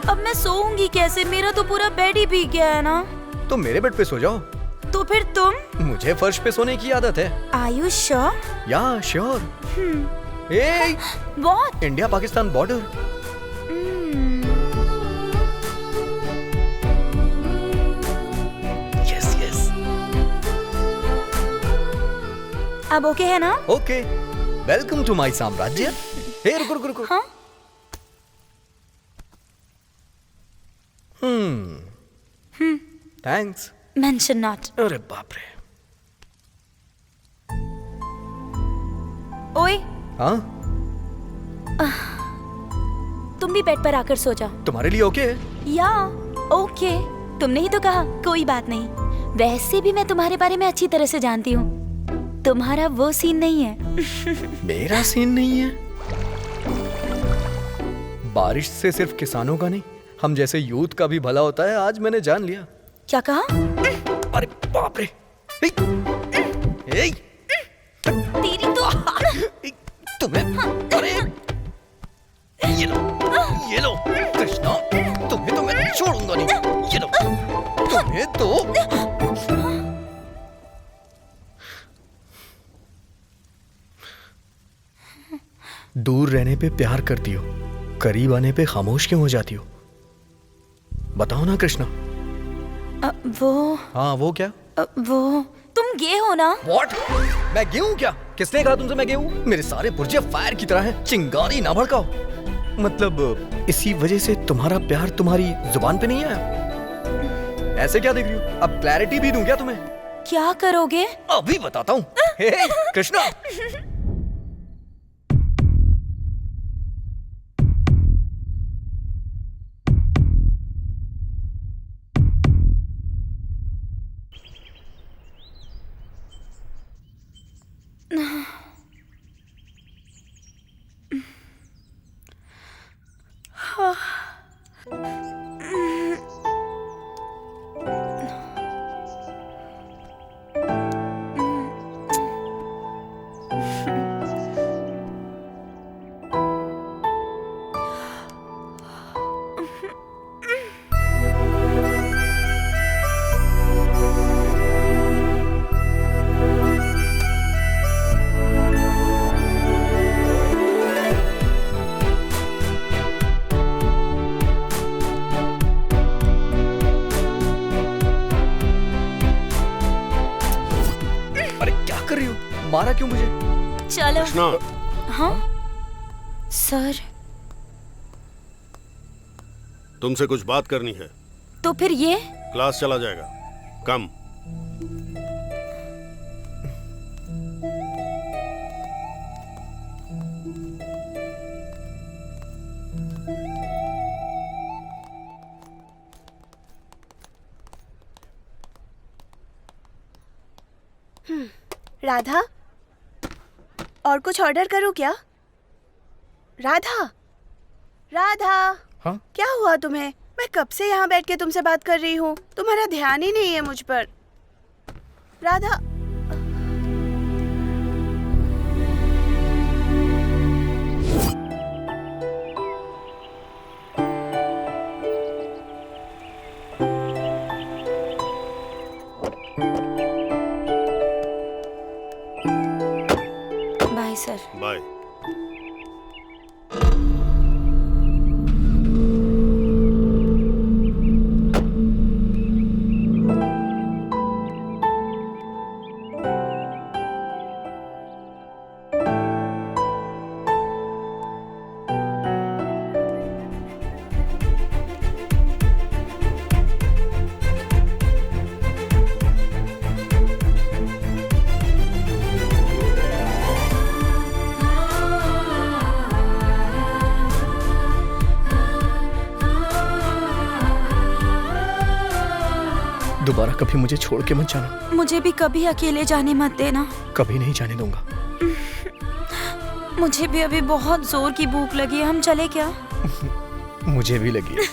अब मैं सोऊंगी कैसे? मेरा तो पूरा बेड ही भीग गया है ना। तो मेरे बेड पे सो जाओ। तो फिर तुम? मुझे फर्श पे सोने की आदत है। Are you sure? या sure. What? India Pakistan border. Yes yes. अब ओके है ना? ओके, वेलकम टू माय साम्राज्य। हे रुको रुको रुको। हाँ? थैंक्स। Mention not. अरे बाप रे। ओए, हाँ? तुम भी बेड पर आकर सो जाओ। तुम्हारे लिए ओके है? या ओके, तुमने ही तो कहा, कोई बात नहीं। वैसे भी मैं तुम्हारे बारे में अच्छी तरह से जानती हूँ। तुम्हारा वो सीन नहीं है। मेरा सीन नहीं है? बारिश से सिर्फ किसानों का नहीं, हम जैसे यूथ का भी भला होता है, आज मैंने जान लिया। क्या कहा? अरे बाप रे। तेरी तो तुम्हें, अरे ये लो कृष्णा, तुम्हें तो मैं छोड़ूंगा नहीं। ये लो, तुम्हें तो दूर रहने पे प्यार करती हो, करीब आने पे खामोश क्यों हो जाती हो? बताओ ना कृष्णा। वो हाँ वो क्या? वो तुम गे हो ना? What? मैं गे हूँ क्या? किसने कहा तुमसे मैं गे हूँ? मेरे सारे पुर्जे फायर की तरह हैं, चिंगारी ना भड़काओ। मतलब इसी वजह से तुम्हारा प्यार तुम्हारी जुबान पे नहीं आया? ऐसे क्या देख रही हो? अब क्लैरिटी भी दूं क्या तुम्हें? क्या करोगे? अभी बताता हूँ। हे कृष्णा। मारा क्यों मुझे? चलो। कृष्णा। हाँ सर, तुमसे कुछ बात करनी है। तो फिर ये क्लास चला जाएगा। कम। राधा, और कुछ ऑर्डर करूं क्या? राधा, राधा। हाँ? क्या हुआ तुम्हें? मैं कब से यहाँ बैठ के तुमसे बात कर रही हूँ, तुम्हारा ध्यान ही नहीं है मुझ पर। राधा। Bye sir. बाय। दोबारा कभी मुझे छोड़ के मत जाना। मुझे भी कभी अकेले जाने मत देना। कभी नहीं जाने दूंगा। मुझे भी अभी बहुत जोर की भूख लगी है, हम चले क्या? मुझे भी लगी है।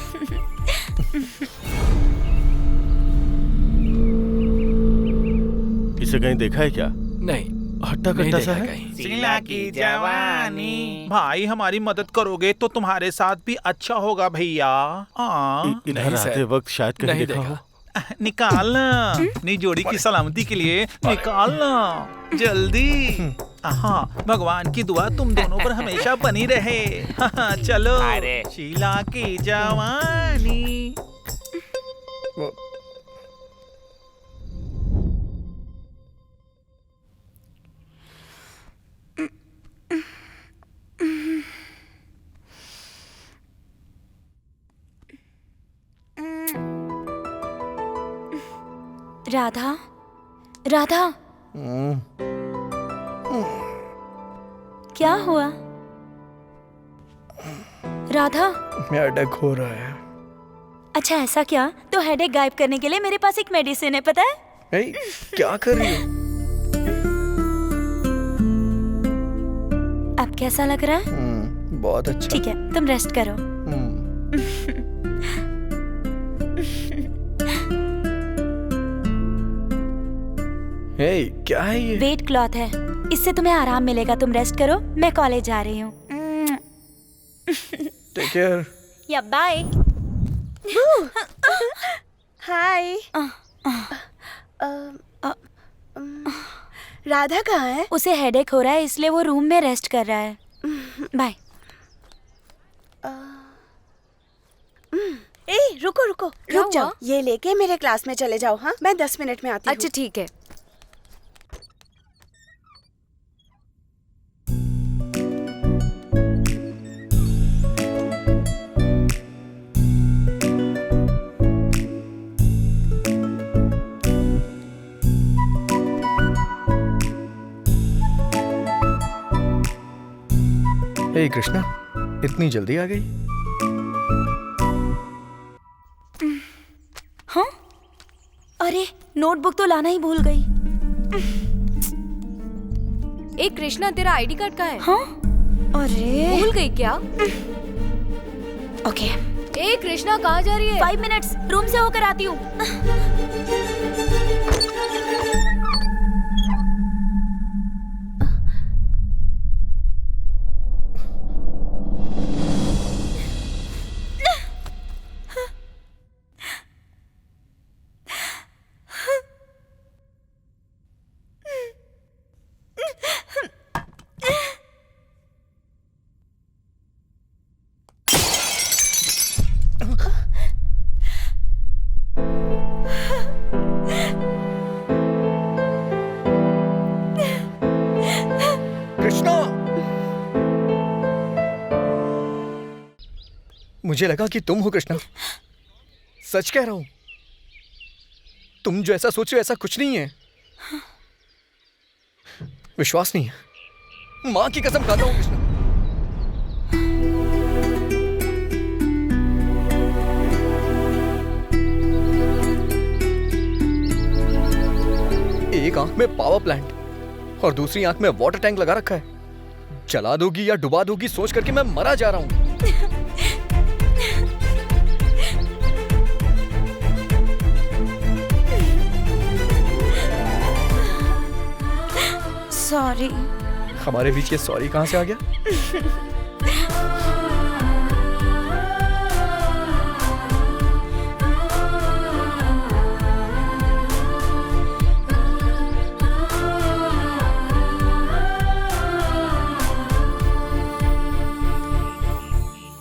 इसे कहीं देखा है क्या? नहीं, हट्टा कट्टा सा है। शीला की जवानी। भाई हमारी मदद करोगे तो तुम्हारे साथ भी अच्छा होगा भैया। इधर नहीं आते सर, वक्त शायद कहीं नहीं देखा हो। निकालना अपनी जोड़ी की सलामती के लिए निकालना जल्दी। हाँ, भगवान की दुआ तुम दोनों पर हमेशा बनी रहे। हाँ, चलो। शीला की जवानी। राधा, राधा, क्या हुआ? राधा, हेडेक हो रहा है। अच्छा ऐसा क्या? तो हेडेक गायब करने के लिए मेरे पास एक मेडिसिन है, पता है? क्या कर रही हो? अब कैसा लग रहा है? बहुत अच्छा। ठीक है, तुम रेस्ट करो। क्या है ये? वेट क्लॉथ है, इससे तुम्हें आराम मिलेगा। तुम रेस्ट करो, मैं कॉलेज जा रही हूँ। Take care. या बाय। हाय। राधा कहाँ है? उसे हेडेक हो रहा है इसलिए वो रूम में रेस्ट कर रहा है। बाय। रुको रुको, रुक जाओ। ये लेके मेरे क्लास में चले जाओ। हाँ, मैं 10 मिनट में आती हूँ। अच्छा ठीक है। हे कृष्णा, इतनी जल्दी आ गई? हाँ? अरे नोटबुक तो लाना ही भूल गई। एक कृष्णा, तेरा आईडी कार्ड कहाँ है? हाँ? अरे भूल गई क्या? ओके। ए कृष्णा, कहाँ जा रही है? 5 मिनट्स, रूम से होकर आती हूँ। मुझे लगा कि तुम हो कृष्णा। सच कह रहा हूं, तुम जो ऐसा सोच रहे हो ऐसा कुछ नहीं है। विश्वास नहीं है, मां की कसम खाता हूं कृष्णा। एक आंख में पावर प्लांट और दूसरी आंख में वाटर टैंक लगा रखा है। जला दोगी या डुबा दोगी सोच करके मैं मरा जा रहा हूं। सॉरी। हमारे बीच ये सॉरी कहां से आ गया?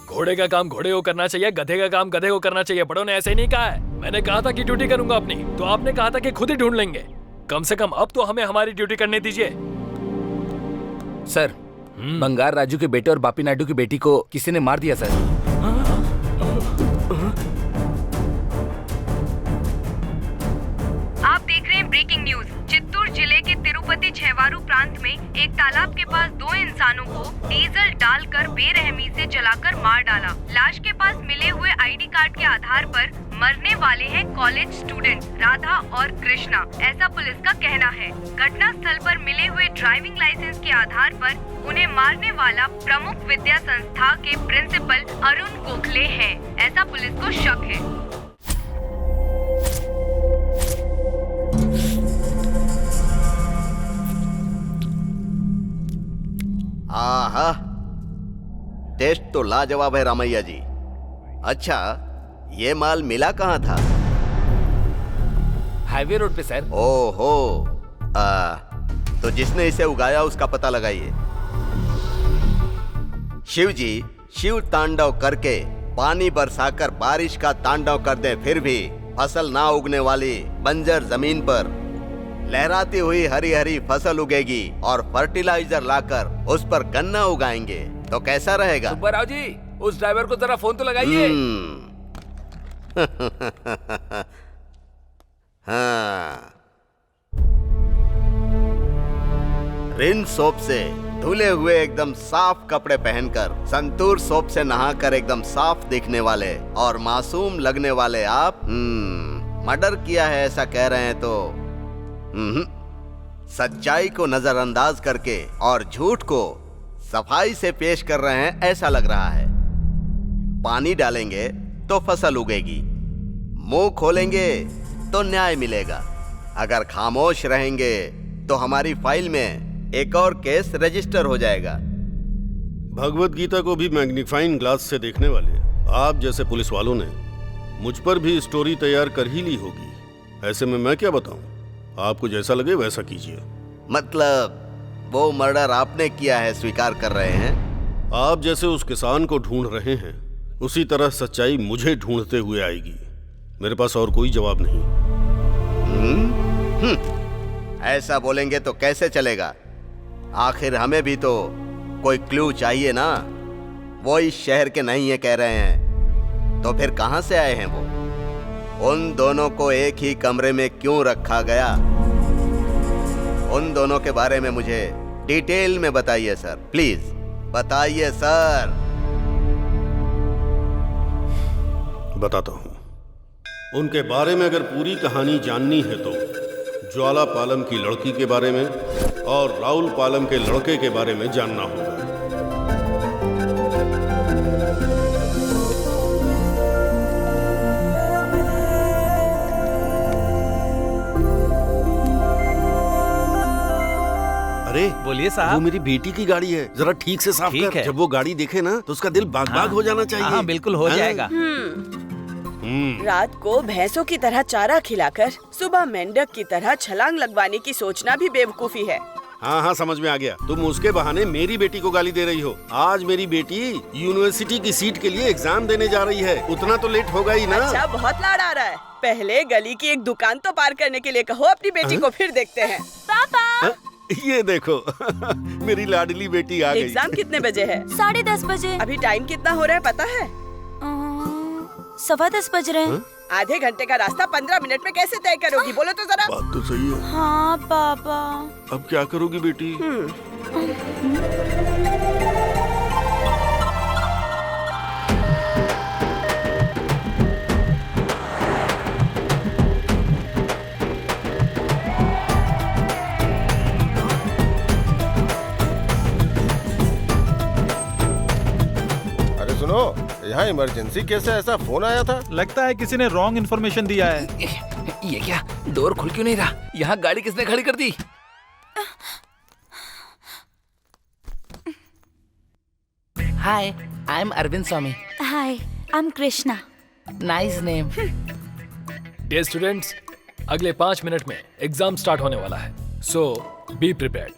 घोड़े का काम घोड़े को करना चाहिए, गधे का काम गधे को करना चाहिए। बड़ों ने ऐसे नहीं कहा है। मैंने कहा था कि ड्यूटी करूंगा अपनी, तो आपने कहा था कि खुद ही ढूंढ लेंगे। कम से कम अब तो हमें हमारी ड्यूटी करने दीजिए। सर, बंगार राजू के बेटे और बापी नायडू की बेटी को किसी ने मार दिया सर। आप देख रहे हैं ब्रेकिंग न्यूज। चित्तूर जिले के तिरुपति छेवारू प्रांत में एक तालाब के पास 2 इंसानों को डीजल डालकर बेरहमी से जलाकर मार डाला। लाश के पास मिले हुए आईडी कार्ड के आधार पर मरने वाले हैं कॉलेज स्टूडेंट राधा और कृष्णा, ऐसा पुलिस का कहना है। घटना स्थल पर मिले हुए ड्राइविंग लाइसेंस के आधार पर उन्हें मारने वाला प्रमुख विद्या संस्था के प्रिंसिपल अरुण गोखले है, ऐसा पुलिस को शक है। आहा, टेस्ट तो लाजवाब है रामैया जी। अच्छा, ये माल मिला कहाँ था? हाईवे रोड पे सर। ओहो, तो जिसने इसे उगाया उसका पता लगाइए। शिव जी शिव तांडव करके पानी बरसाकर बारिश का तांडव कर दे, फिर भी फसल ना उगने वाली बंजर जमीन पर लहराती हुई हरी हरी फसल उगेगी और फर्टिलाइजर लाकर उस पर गन्ना उगाएंगे तो कैसा रहेगा? सुब्बाराव जी, उस ड्राइवर को जरा फोन तो लगाइए। हाँ, रिन सोप से धुले हुए एकदम साफ कपड़े पहनकर, संतूर सोप से नहाकर एकदम साफ दिखने वाले और मासूम लगने वाले आप मर्डर किया है ऐसा कह रहे हैं तो सच्चाई को नजरअंदाज करके और झूठ को सफाई से पेश कर रहे हैं ऐसा लग रहा है। पानी डालेंगे तो फसल उगेगी, मुंह खोलेंगे तो न्याय मिलेगा, अगर खामोश रहेंगे तो हमारी फाइल में एक और केस रजिस्टर हो जाएगा। भगवत गीता को भी मैग्नीफाइंग ग्लास से देखने वाले आप जैसे पुलिस वालों ने मुझ पर भी स्टोरी तैयार कर ही ली होगी। ऐसे में मैं क्या बताऊं, आपको जैसा लगे वैसा कीजिए। मतलब वो मर्डर आपने किया है स्वीकार कर रहे हैं? आप जैसे उस किसान को ढूंढ रहे हैं उसी तरह सच्चाई मुझे ढूंढते हुए आएगी। मेरे पास और कोई जवाब नहीं। ऐसा बोलेंगे तो कैसे चलेगा? आखिर हमें भी तो कोई क्लू चाहिए ना। वो इस शहर के नहीं है कह रहे हैं, तो फिर कहां से आए हैं वो? उन दोनों को एक ही कमरे में क्यों रखा गया? उन दोनों के बारे में मुझे डिटेल में बताइए सर, प्लीज बताइए सर। बताता हूं। उनके बारे में अगर पूरी कहानी जाननी है तो ज्वाला पालम की लड़की के बारे में और राहुल पालम के लड़के के बारे में जानना होगा। अरे बोलिए साहब। वो मेरी बेटी की गाड़ी है, जरा ठीक से साफ कर। जब वो गाड़ी देखे ना तो उसका दिल बाग बाग हो जाना चाहिए। हाँ, बिल्कुल हो जाएगा। रात को भैंसों की तरह चारा खिलाकर सुबह मेंढक की तरह छलांग लगवाने की सोचना भी बेवकूफी है। हाँ हाँ, समझ में आ गया। तुम उसके बहाने मेरी बेटी को गाली दे रही हो। आज मेरी बेटी यूनिवर्सिटी की सीट के लिए एग्जाम देने जा रही है, उतना तो लेट होगा ही ना। अच्छा, बहुत लाड़ आ रहा है। पहले गली की एक दुकान तो पार करने के लिए कहो अपनी बेटी को, फिर देखते हैं। पापा ये देखो मेरी लाडली बेटी आ गई। एग्जाम कितने बजे है? 10:30 बजे। अभी टाइम कितना हो रहा है पता है? 10:15 बज रहे हैं। आधे घंटे का रास्ता 15 मिनट में कैसे तय करोगी? बोलो तो जरा। बात तो सही है। हाँ पापा। अब क्या करोगी बेटी? सुनो, यहाँ इमरजेंसी केस है ऐसा फोन आया था। लगता है किसी ने रॉन्ग इन्फॉर्मेशन दिया है। ये क्या, डोर खुल क्यों नहीं रहा? यहाँ गाड़ी किसने खड़ी कर दी? Hi, I am Arvind Swamy. Hi, I am Krishna. Nice name. Dear students, अगले 5 मिनट में एग्जाम स्टार्ट होने वाला है, सो बी प्रिपेयर्ड।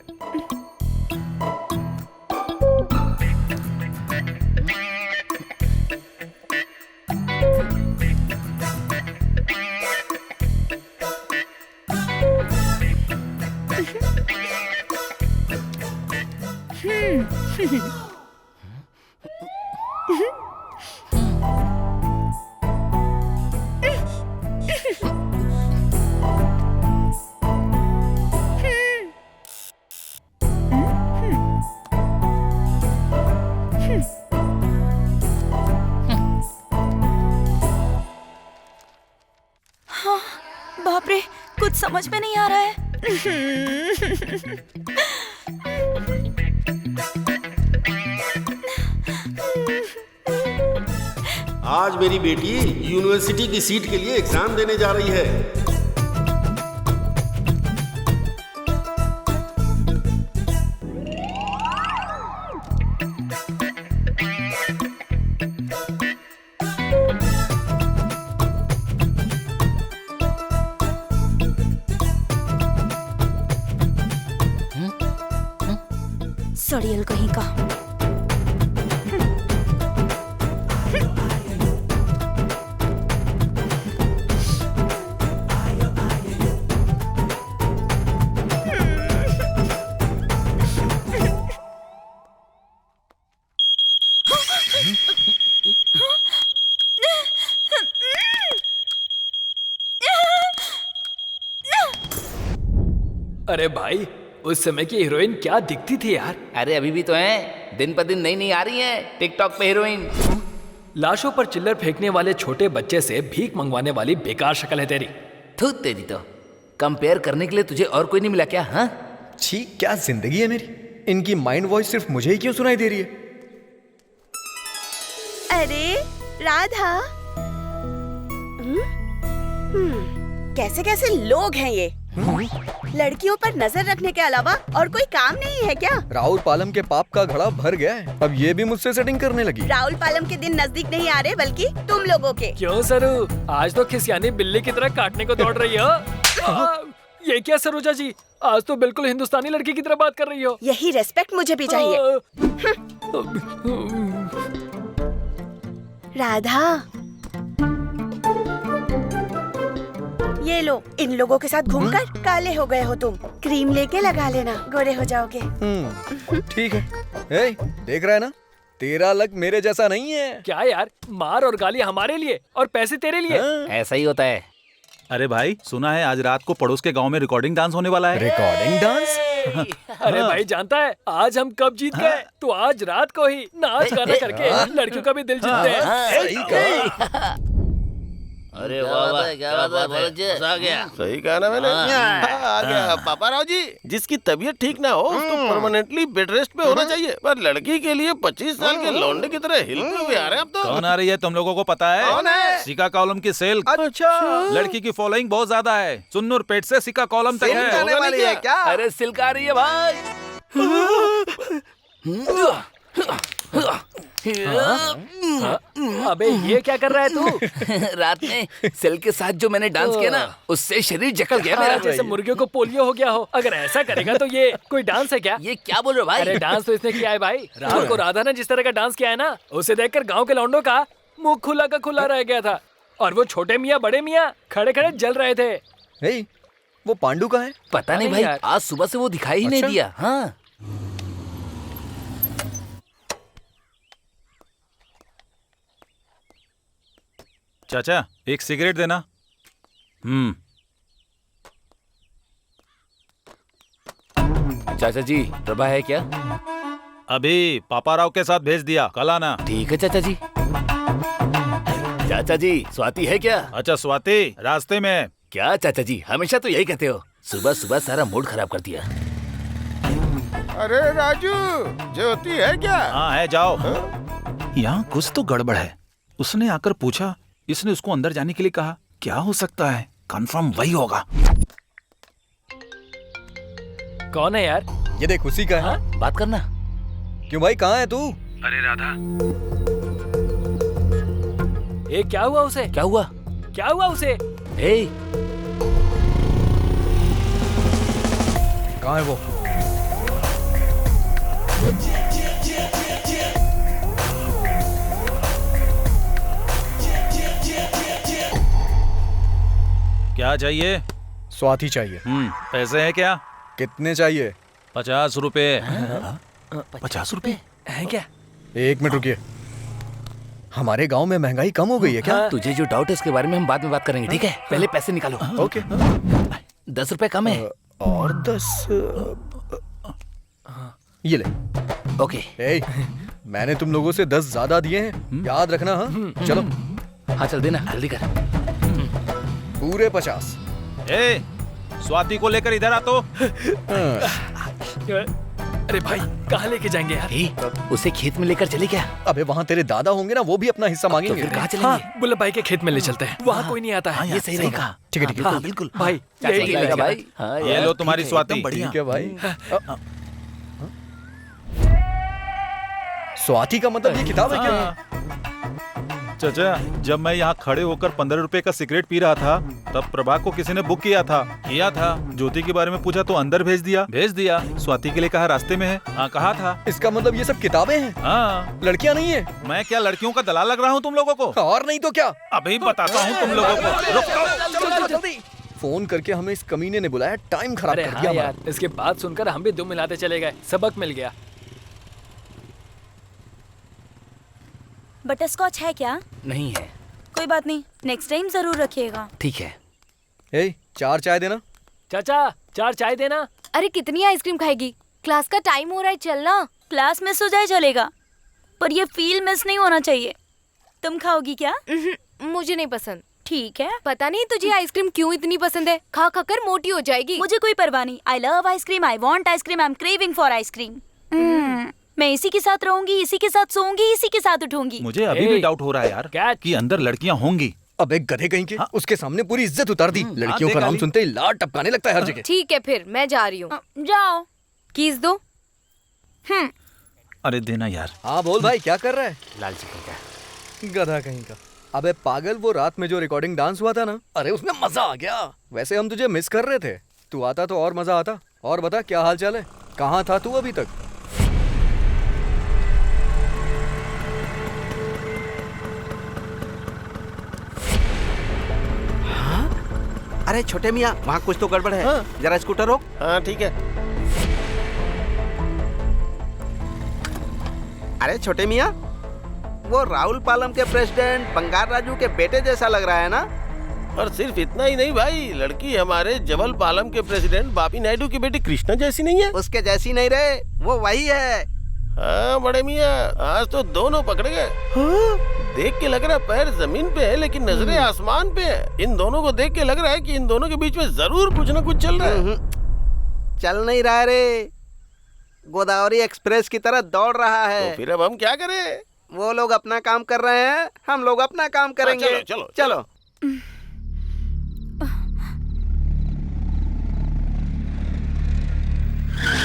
बाप रे, कुछ समझ में नहीं आ रहा है। आज मेरी बेटी यूनिवर्सिटी की सीट के लिए एग्जाम देने जा रही है। सड़ियल कहीं का। अरे भाई, उस समय की हीरोइन क्या दिखती थी यार। अरे अभी भी तो हैं, दिन पर दिन नई नई आ रही हैं टिकटॉक पे हीरोइन। लाशों पर चिल्लर फेंकने वाले छोटे बच्चे से भीख मंगवाने वाली बेकार शक्ल है तेरी। थू तेरी तो। कंपेयर करने के लिए तुझे और कोई नहीं मिला क्या? हाँ, छी, क्या जिंदगी है मेरी। इनकी माइंड वॉइस सिर्फ मुझे ही क्यों सुनाई दे रही है? अरे राधा, कैसे कैसे लोग हैं ये। लड़कियों पर नजर रखने के अलावा और कोई काम नहीं है क्या? राहुल पालम के पाप का घड़ा भर गया है, अब ये भी मुझसे सेटिंग करने लगी। राहुल पालम के दिन नजदीक नहीं आ रहे, बल्कि तुम लोगों के। क्यों सरू, आज तो खिसियानी बिल्ली की तरह काटने को दौड़ रही हो। ये क्या सरोजा जी, आज तो बिल्कुल हिंदुस्तानी लड़की की तरह बात कर रही हो। यही रेस्पेक्ट मुझे भी चाहिए। राधा, ये लो, इन लोगों के साथ घूमकर काले हो गए हो तुम। क्रीम लेके लगा लेना, गोरे हो जाओगे। ठीक है। ए, देख रहा है ना, तेरा लक मेरे जैसा नहीं है। क्या यार, मार और गाली हमारे लिए और पैसे तेरे लिए। ऐसा ही होता है। अरे भाई, सुना है आज रात को पड़ोस के गांव में रिकॉर्डिंग डांस होने वाला है। Recording dance? अरे भाई, जानता है आज हम कब जीत गए? तो आज रात को ही नाच गाना करके लड़कियों का भी दिल जीतते हैं। सही कहा। अरे वाह वाह, क्या बात है, आ गया। सही कहा ना मैंने। आ गया पापा राव जी। जिसकी तबीयत ठीक ना हो उसको परमानेंटली बेड रेस्ट पे होना चाहिए, पर लड़की के लिए 25 साल के लौंडे की तरह हिलते हुए आ रहे हैं अब तो। कौन आ रही है तुम लोगों को पता है? कौन है? सिका कॉलम की सेल। अच्छा, लड़की की फॉलोइंग बहुत ज्यादा है, चुन्नूर पेट से सिका कॉलम तक है। होने वाली है क्या? अरे सिल्क आ रही है भाई। अबे ये क्या कर रहा है तू? रात में सेल के साथ जो मैंने डांस किया ना, उससे शरीर जकड़ गया मेरा। जैसे मुर्गियों को पोलियो हो गया हो। अगर ऐसा करेगा तो ये कोई डांस है क्या? ये क्या बोल रहे हो भाई? अरे डांस तो इसने किया है भाई। रात को राधा ने जिस तरह का डांस किया है ना, उसे देखकर गांव के लौंडों का मुंह खुला का खुला रह गया था। और वो छोटे मियाँ बड़े मियाँ खड़े खड़े जल रहे थे। ए, वो पांडू का है? पता नहीं भाई, आज सुबह से वो दिखाई ही नहीं दिया। हाँ, चाचा, एक सिगरेट देना। चाचा जी, प्रभा है क्या? अभी पापा राव के साथ भेज दिया, कल आना। ठीक है चाचा जी। चाचा जी, स्वाति है क्या? अच्छा, स्वाति रास्ते में। क्या चाचा जी, हमेशा तो यही कहते हो। सुबह सुबह सारा मूड खराब कर दिया। अरे राजू, ज्योति है क्या? हाँ है, जाओ। यहाँ कुछ तो गड़बड़ है। उसने आकर पूछा, इसने उसको अंदर जाने के लिए कहा। क्या हो सकता है? कंफर्म वही होगा। कौन है यार? ये देख, उसी का है। बात करना। क्यों भाई, कहाँ है तू? अरे राधा, ए, क्या हुआ उसे? क्या हुआ? क्या हुआ उसे? ए, कहाँ है वो? क्या चाहिए? स्वाति चाहिए। पैसे हैं क्या? कितने चाहिए? 50 रुपए। 50 रुपए है क्या? एक मिनट रुकिए। हमारे गांव में महंगाई कम हो गई है क्या? तुझे जो डाउट है उसके बारे में हम बाद में बात करेंगे, ठीक है? पहले पैसे निकालो। ओके। 10 रुपए कम है। और 10 ये ले। ओके। ए, मैंने तुम लोगों से 10 ज्यादा दिए हैं, याद रखना। हाँ चलो। हाँ चल देना, जल्दी कर। पूरे 50। ए, स्वाति को लेकर इधर आ तो। अरे भाई कहाँ लेके जाएंगे यार? उसे खेत में लेकर चले क्या? अबे वहाँ तेरे दादा होंगे ना, वो भी अपना हिस्सा मांगेंगे। फिर कहाँ चलेंगे? हाँ, गुल्लभ भाई के खेत में ले चलते हैं, वहाँ कोई नहीं आता है। ये सही रहेगा। ठीक है ठीक है बिल्कुल भाई यही ठीक रहेगा भाई। हाँ, ये लो तुम्हारी स्वाति। ठीक है भाई। स्वाति का मतलब ये किताब है क्या? चाचा, जब मैं यहाँ खड़े होकर 15 रुपए का सिगरेट पी रहा था, तब प्रभा को किसी ने बुक किया था। ज्योति के बारे में पूछा तो अंदर भेज दिया। स्वाति के लिए कहा रास्ते में है। हाँ, कहा था। इसका मतलब ये सब किताबें हैं? हाँ। लड़कियां नहीं है? मैं क्या लड़कियों का दलाल लग रहा हूँ तुम लोगों को? और नहीं तो क्या? अभी बताता हूँ तुम लोगों को। रुको। जल्दी। फोन करके हमें इस कमीने ने बुलाया, टाइम खराब अरे कर हाँ दिया यार, इसके बात सुनकर हम भी दुम मिलाते चले गए, सबक मिल गया। बटरस्कॉच है क्या? नहीं है। कोई बात नहीं, नेक्स्ट टाइम जरूर रखिएगा। ठीक है। ए, 4 चाय देना। चाचा 4 चाय देना। अरे कितनी आइसक्रीम खाएगी? क्लास का टाइम हो रहा है, चलना। क्लास मिस हो जाए चलेगा, पर ये फील मिस नहीं होना चाहिए। तुम खाओगी क्या? मुझे नहीं पसंद। ठीक है। पता नहीं तुझे आइसक्रीम क्यों इतनी पसंद है, खा खा कर मोटी हो जाएगी। मुझे कोई परवाह नहीं। I love ice cream, I want ice cream, I am craving for ice cream. मैं इसी के साथ रहूंगी, इसी के साथ सोऊंगी, इसी के साथ उठूंगी। मुझे अभी भी डाउट हो रहा है यार कि अंदर लड़कियां होंगी। अब एक गधे कहीं के। हाँ? उसके सामने पूरी इज्जत उतार दी। लड़कियों का नाम सुनते ही लार टपकाने लगता है हर जगह। ठीक है फिर मैं जा रही हूँ। जाओ। कीज दो। अरे देना यार। हाँ बोल भाई, क्या कर रहा है? लालची कहीं का। गधा कहीं का। अबे पागल, वो रात में जो रिकॉर्डिंग डांस हुआ था ना, अरे उसमें मजा आ गया। वैसे हम तुझे मिस कर रहे थे, तू आता तो और मजा आता। और बता क्या हाल चाल है, कहाँ था तू अभी तक? अरे छोटे मियाँ, वहाँ कुछ तो गड़बड़ है। हाँ। जरा स्कूटर रोक। हाँ ठीक है। अरे छोटे मियाँ, वो राहुल पालम के प्रेसिडेंट बंगार राजू के बेटे जैसा लग रहा है ना? और सिर्फ इतना ही नहीं भाई, लड़की हमारे जबल पालम के प्रेसिडेंट बापी नायडू की बेटी कृष्णा जैसी नहीं है? उसके जैसी नहीं रहे, वो वही है। हाँ बड़े मियाँ, आज तो दोनों पकड़े गए। हाँ? देख के लग रहा है पैर जमीन पे है लेकिन नजरें आसमान पे है। इन दोनों को देख के लग रहा है कि इन दोनों के बीच में जरूर कुछ न कुछ चल रहा है। चल नहीं रहा रे, गोदावरी एक्सप्रेस की तरह दौड़ रहा है। तो फिर अब हम क्या करें? वो लोग अपना काम कर रहे हैं, हम लोग अपना काम करेंगे। चलो चलो चलो।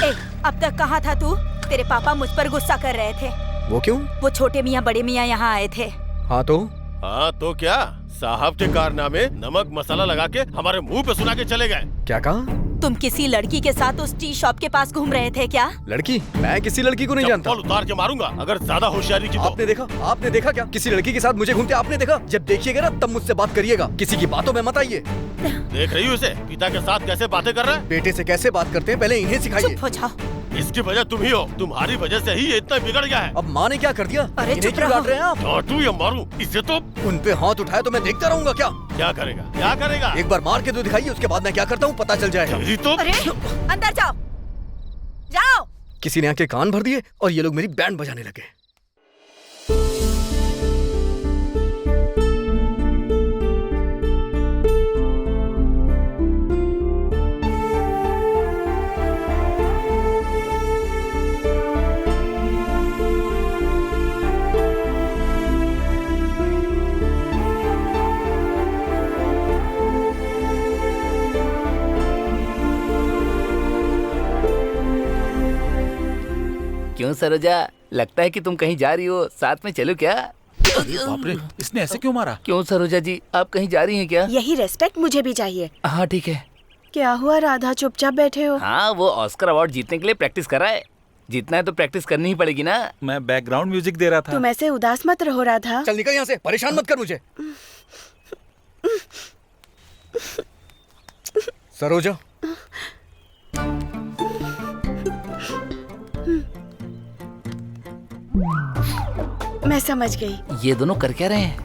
ए, अब तक कहाँ था तू? तेरे पापा मुझ पर गुस्सा कर रहे थे। वो क्यों? वो छोटे मियाँ बड़े मियाँ यहाँ आए थे। हाँ तो? हाँ तो क्या, साहब के कारनामे नमक मसाला लगा के हमारे मुंह पे सुना के चले गए। क्या कहा? तुम किसी लड़की के साथ उस टी शॉप के पास घूम रहे थे क्या? लड़की? मैं किसी लड़की को नहीं जानता। चप्पल उतार के मारूंगा अगर ज्यादा होशियारी की तो। आपने देखा क्या? किसी लड़की के साथ मुझे घूमते आपने देखा? जब देखिएगा ना तब मुझसे बात करिएगा, किसी की बातों में मत आइए। देख रही हूँ उसे, पिता के साथ कैसे बातें कर रहा है। बेटे से कैसे बात करते हैं पहले इन्हें सिखाइए। चुप हो जाओ। इसकी वजह तुम ही हो, तुम्हारी वजह से ही ये इतना बिगड़ गया है। अब माँ ने क्या कर दिया? अरे इन्हें चुप क्यों रहो। डांट रहे हैं आप? डांटू या मारूं, इससे तो। उन पे हाथ उठाए तो मैं देखता रहूंगा क्या? क्या करेगा, क्या करेगा? एक बार मार के तो दिखाइए, उसके बाद मैं क्या करता हूँ पता चल जाएगा। तेरी तो। अरे अंदर जाओ, जाओ। किसी ने आके कान भर दिए और ये लोग मेरी बैंड बजाने लगे। क्यों सरोजा, लगता है कि तुम कहीं जा रही हो, साथ में चलो क्या? बाप रे, इसने ऐसे क्यों मारा? क्यों सरोजा जी, आप कहीं जा रही हैं क्या? यही रेस्पेक्ट मुझे भी चाहिए। हाँ ठीक है। क्या हुआ राधा, चुपचाप बैठे हो? हाँ, वो ऑस्कर अवार्ड जीतने के लिए प्रैक्टिस कर रहा है। जीतना है तो प्रैक्टिस करनी ही पड़ेगी ना। मैं बैकग्राउंड म्यूजिक दे रहा था। तुम ऐसे उदास मत रहो राधा। चल निकल यहाँ से, परेशान मत कर मुझे। सरोजा, मैं समझ गई। ये दोनों कर क्या रहे हैं?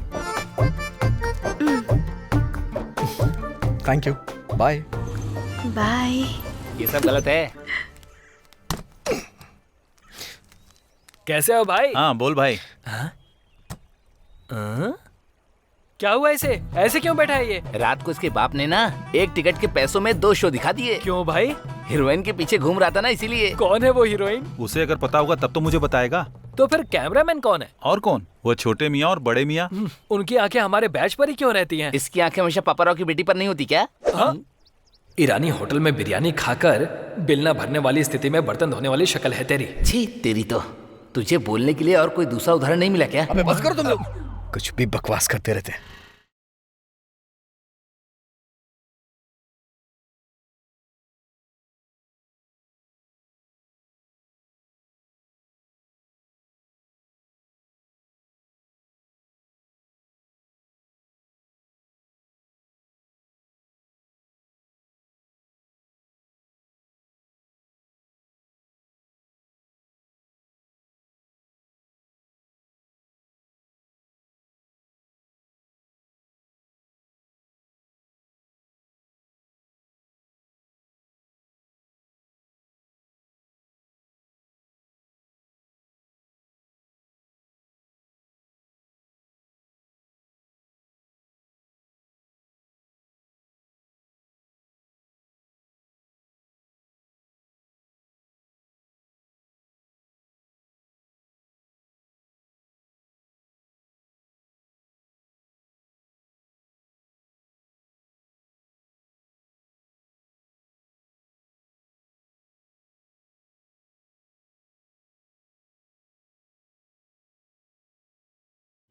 Thank you, bye. बाय। ये सब गलत है। कैसे हो भाई? हाँ बोल भाई। क्या हुआ इसे? ऐसे क्यों बैठा है ये? रात को इसके बाप ने ना एक टिकट के पैसों में 2 शो दिखा दिए। क्यों भाई? हीरोइन के पीछे घूम रहा था ना, इसीलिए। कौन है वो हीरोइन? उसे अगर पता होगा तब तो मुझे बताएगा। तो फिर कैमरामैन कौन है? और कौन? वो छोटे मियाँ और बड़े मियाँ। उनकी आंखें हमारे बैच पर ही क्यों रहती हैं? इसकी आंखें हमेशा पापाराव की बेटी पर नहीं होती क्या? ईरानी होटल में बिरयानी खाकर बिल न भरने वाली स्थिति में बर्तन धोने वाली शक्ल है तेरी। छी तेरी तो। तुझे बोलने के लिए और कोई दूसरा उदाहरण नहीं मिला क्या? अबे बस करो तुम लोग, कुछ भी बकवास करते रहते हैं।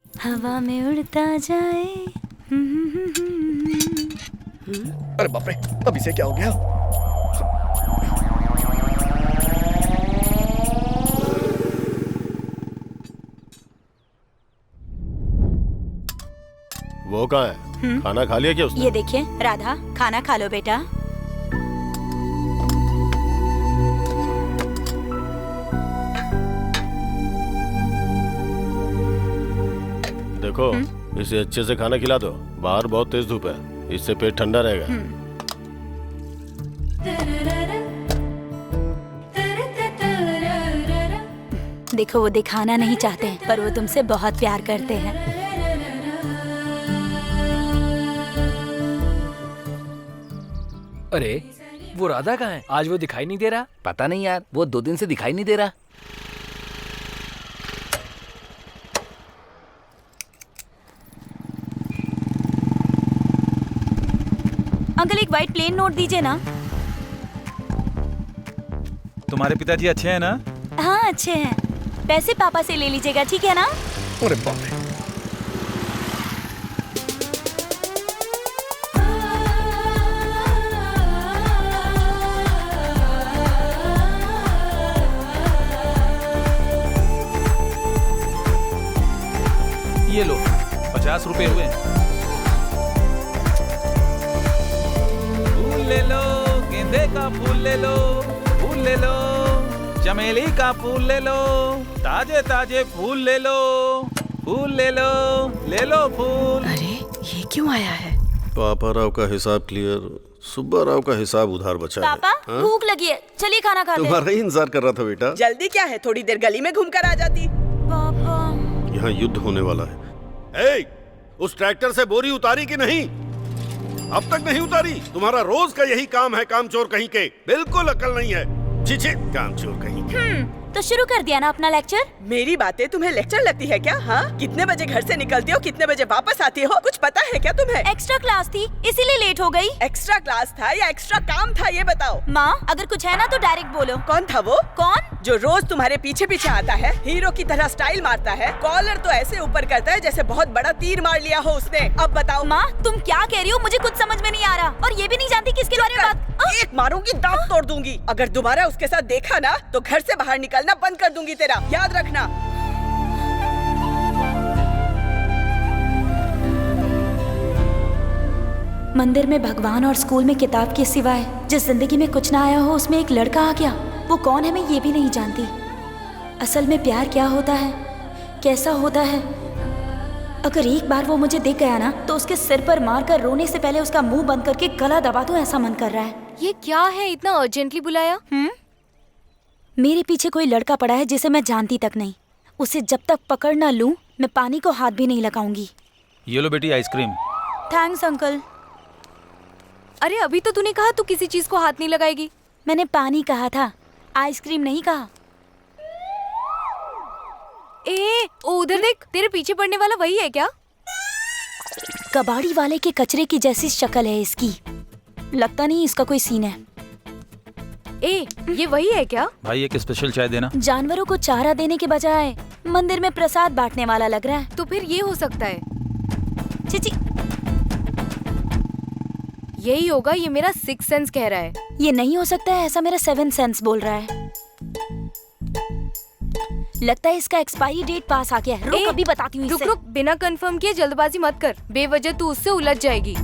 हवा में उड़ता जाए। अरे बाप रे, अब इसे क्या हो गया? वो कहाँ है? खाना खा लिया क्या उसने? ये देखिए राधा, खाना खा लो बेटा। देखो, इसे अच्छे से खाना खिला दो। बाहर बहुत तेज धूप है, इससे पेट ठंडा रहेगा। देखो वो दिखाना नहीं चाहते हैं, पर वो तुमसे बहुत प्यार करते हैं। अरे वो राधा कहाँ है? आज वो दिखाई नहीं दे रहा। पता नहीं यार, वो 2 दिन से दिखाई नहीं दे रहा। अंकल एक वाइट प्लेन नोट दीजिए ना। तुम्हारे पिताजी अच्छे हैं ना? हाँ अच्छे हैं। पैसे पापा से ले लीजिएगा, ठीक है ना? अरे बाप रे, ये लो 50 रुपए हुए। फूल ले लो, गेंदे का फूल ले लो, फूल ले लो, चमेली का फूल ले लो, ताजे ताजे फूल ले लो, फूल ले लो फूल। अरे ये क्यों आया है? पापा राव का हिसाब क्लियर, सुब्बा राव का हिसाब उधार बचा है। पापा भूख लगी है, चलिए खाना खाते हैं। तुम्हारा ही इंतजार कर रहा था बेटा। जल्दी क्या है, थोड़ी देर गली में घूमकर आ जाती। पापा यहाँ युद्ध होने वाला है। ए, उस ट्रैक्टर से बोरी उतारी कि नहीं? अब तक नहीं उतारी? तुम्हारा रोज का यही काम है, कामचोर कहीं के। बिल्कुल अकल नहीं है। छी, कामचोर कहीं के। तो शुरू कर दिया ना अपना लेक्चर। मेरी बातें तुम्हें लेक्चर लगती है क्या? हाँ, कितने बजे घर से निकलती हो, कितने बजे वापस आती हो, कुछ पता है क्या तुम्हें? एक्स्ट्रा क्लास थी इसीलिए लेट हो गई। एक्स्ट्रा क्लास था या एक्स्ट्रा काम था, ये बताओ। माँ अगर कुछ है ना तो डायरेक्ट बोलो। कौन था वो? कौन? जो रोज तुम्हारे पीछे पीछे आता है, हीरो की तरह स्टाइल मारता है, कॉलर तो ऐसे ऊपर करता है जैसे बहुत बड़ा तीर मार लिया हो उसने। अब बताओ। माँ तुम क्या कह रही हो, मुझे कुछ समझ में नहीं आ रहा, और ये भी नहीं जानती किसके बारे में बात। एक मारूंगी, दांत तोड़ दूंगी। अगर दोबारा उसके साथ देखा ना तो घर से बाहर निकलना बंद कर दूंगी तेरा, याद रखना। मंदिर में भगवान और स्कूल में किताब के सिवाय जिस जिंदगी में कुछ ना आया हो, उसमें एक लड़का आ गया। वो कौन है मैं ये भी नहीं जानती। असल में प्यार क्या होता है, कैसा होता है? अगर एक बार वो मुझे दिख गया ना तो उसके सिर पर मारकर रोने से पहले उसका मुंह बंद करके गला दबा दूं, ऐसा मन कर रहा है। ये क्या है, इतना अर्जेंटली बुलाया? मेरे पीछे कोई लड़का पड़ा है जिसे मैं जानती तक नहीं। उसे जब तक पकड़ ना लूं मैं पानी को हाथ भी नहीं लगाऊंगी। ये लो बेटी आइसक्रीम। Thanks uncle. अरे अभी तो तूने कहा तू किसी चीज को हाथ नहीं लगाएगी। मैंने पानी कहा था, आइसक्रीम नहीं कहा। उधर देख, तेरे पीछे पड़ने वाला वही है क्या? कबाड़ी वाले के कचरे की जैसी शक्ल है इसकी। लगता नहीं इसका कोई सीन है। ये वही है क्या? भाई एक स्पेशल चाय देना। जानवरों को चारा देने के बजाय मंदिर में प्रसाद बांटने वाला लग रहा है। तो फिर ये हो सकता है। चिची, यही होगा, ये मेरा 6th सेंस कह रहा है। ये नहीं हो सकता है, ऐसा मेरा 7th सेंस बोल रहा है। लगता है इसका एक्सपायरी डेट पास आ गया है। रुक, अभी बताती हूँ इसे। रुक, बिना कंफर्म किए जल्दबाजी मत कर, बेवजह तू उससे उलझ जाएगी।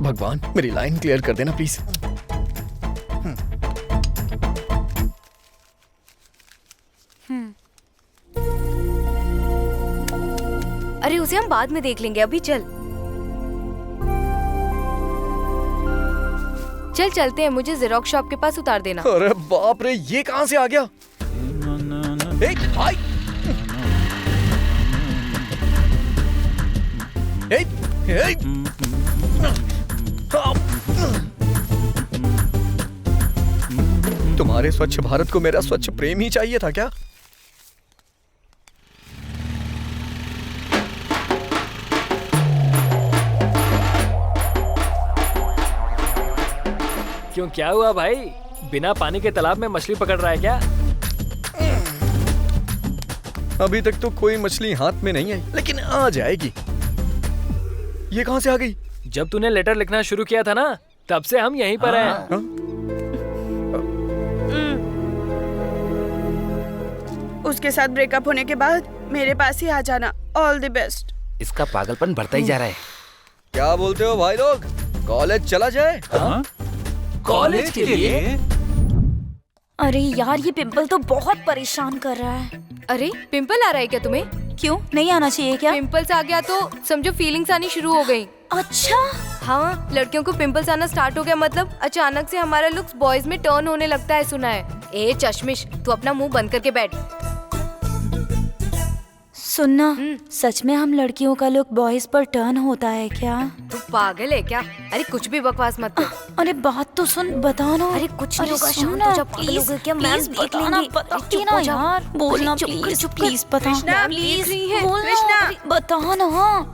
भगवान मेरी लाइन क्लियर कर देना प्लीज। अरे उसे हम बाद में देख लेंगे, अभी चल चलते हैं। मुझे जेरोक्स शॉप के पास उतार देना। अरे बाप रे, ये कहाँ से आ गया? हाय। तुम्हारे स्वच्छ भारत को मेरा स्वच्छ प्रेम ही चाहिए था क्या? क्यों, क्या हुआ भाई? बिना पानी के तालाब में मछली पकड़ रहा है क्या? अभी तक तो कोई मछली हाथ में नहीं आई, लेकिन आ जाएगी। ये कहाँ से आ गई? जब तूने लेटर लिखना शुरू किया था ना, तब से हम यहीं पर हैं। उसके साथ ब्रेकअप होने के बाद मेरे पास ही आ जाना। All the best. इसका पागलपन बढ़ता ही जा रहा है। क्या बोलते हो भाई लोग? कॉलेज चला जाए? कॉलेज के लिए? अरे यार, ये पिंपल तो बहुत परेशान कर रहा है। अरे पिंपल आ रहा है क्या तुम्हें? क्यों, नहीं आना चाहिए क्या? पिंपल्स आ गया तो समझो फीलिंग्स आनी शुरू हो गई। अच्छा हाँ, लड़कियों को पिंपल्स आना स्टार्ट हो गया, मतलब अचानक से हमारा लुक्स बॉयज में टर्न होने लगता है, सुना है। चश्मिश, तू अपना मुंह बंद करके बैठ। सुनना, सच में हम लड़कियों का लुक बॉयज पर टर्न होता है क्या? तू पागल है क्या? अरे कुछ भी बकवास मत कर। अरे बात तो सुन, बता ना। अरे कुछ नहीं होगा, सुन शांत हो जा, पागल हो गए क्या? मैम देख लेंगी। बताती ना यार, बोलना प्लीज, प्लीज बता। कृष्णा, प्लीज बोलना। कृष्णा, बता ना,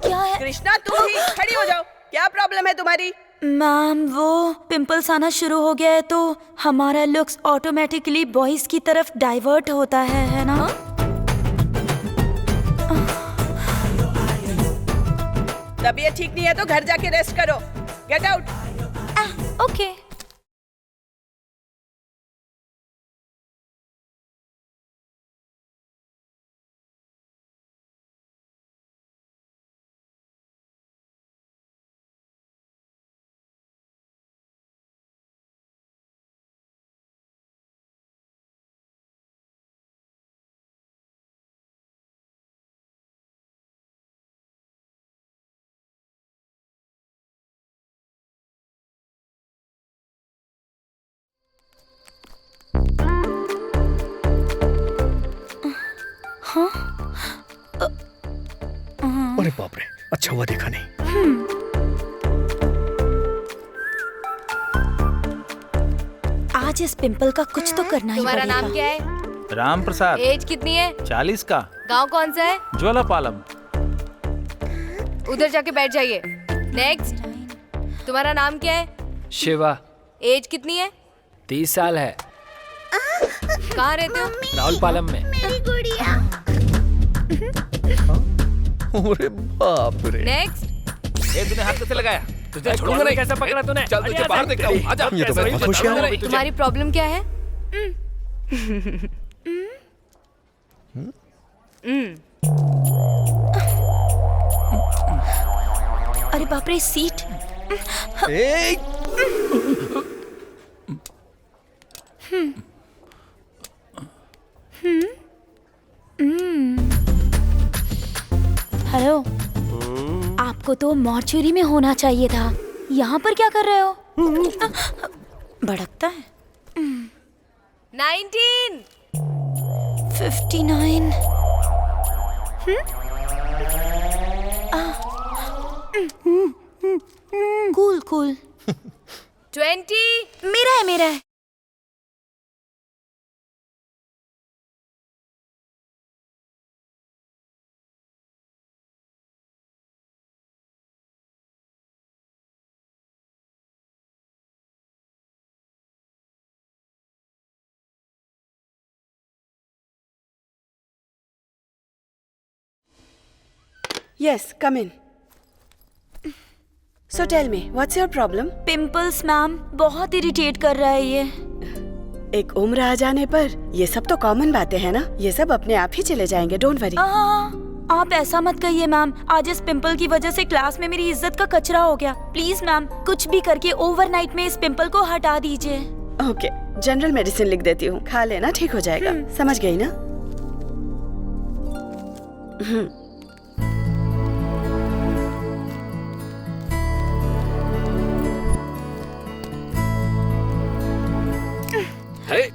क्या है? कृष्णा तुम ही खड़ी हो जाओ, क्या प्रॉब्लम है तुम्हारी? मैम, वो पिंपल्स आना शुरू हो गया है तो हमारा लुक्स ऑटोमेटिकली बॉयज की तरफ डाइवर्ट होता है ना? तबीयत ठीक नहीं है तो घर जाके रेस्ट करो। Get out. ओके। अरे बाप रे, अच्छा हुआ देखा नहीं। आज इस पिंपल का कुछ तो करना ही पड़ेगा। तुम्हारा नाम क्या है? राम प्रसाद। एज कितनी है? 40 का। गांव कौन सा है? ज्वालापालम। उधर जाके बैठ जाइए। नेक्स्ट। तुम्हारा नाम क्या है? शिवा। एज कितनी है? 30 साल है। कहाँ रहते हो? राउलपालम में। मेरी गुड़िया। अरे बाप रे। नेक्स्ट। तूने हाथ कैसे लगाया? तुझे छोड़ूंगा नहीं। कैसे पकड़ा तूने? चल तुझे बाहर देखता हूँ। आजा। ये तो बहुत होशियार है। तुम्हारी प्रॉब्लम क्या है? अरे बाप रे, सीट। हेलो, आपको तो मॉर्चुरी में होना चाहिए था। यहाँ पर क्या कर रहे हो? भड़कता है। 19। 59। Cool cool. 20। मेरा है मेरा है। Yes, come in. So tell me, what's your problem? Pimples ma'am, बहुत इरिटेट कर रहा है ये। एक उम्र आ जाने पर ये सब तो कॉमन बातें हैं ना, ये सब अपने आप ही चले जाएंगे, डोंट वरी। आप ऐसा मत कहिए मैम, आज इस पिंपल की वजह से क्लास में मेरी इज्जत का कचरा हो गया। प्लीज मैम, कुछ भी करके ओवरनाइट में इस पिंपल को हटा दीजिए। ओके, जनरल मेडिसिन लिख देती हूँ, खा लेना, ठीक हो जाएगा। समझ गई ना?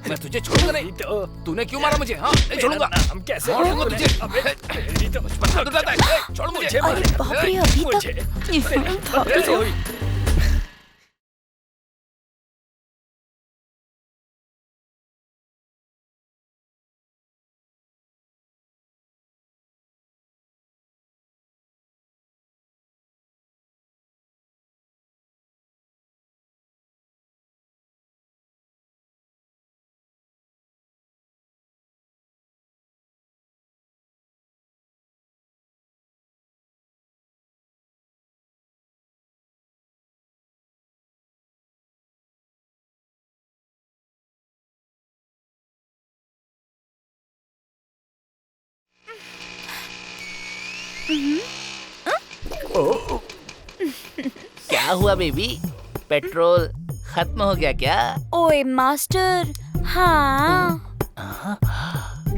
मैं तुझे छोड़ूंगा नहीं। तूने क्यों मारा मुझे? हाँ, नहीं छोड़ूंगा। हम कैसे छोड़ूंगा तुझे? अबे, छोड़ मुझे। बाप रे, अभी तक क्या हुआ बेबी? पेट्रोल खत्म हो गया क्या? ओए मास्टर। हाँ।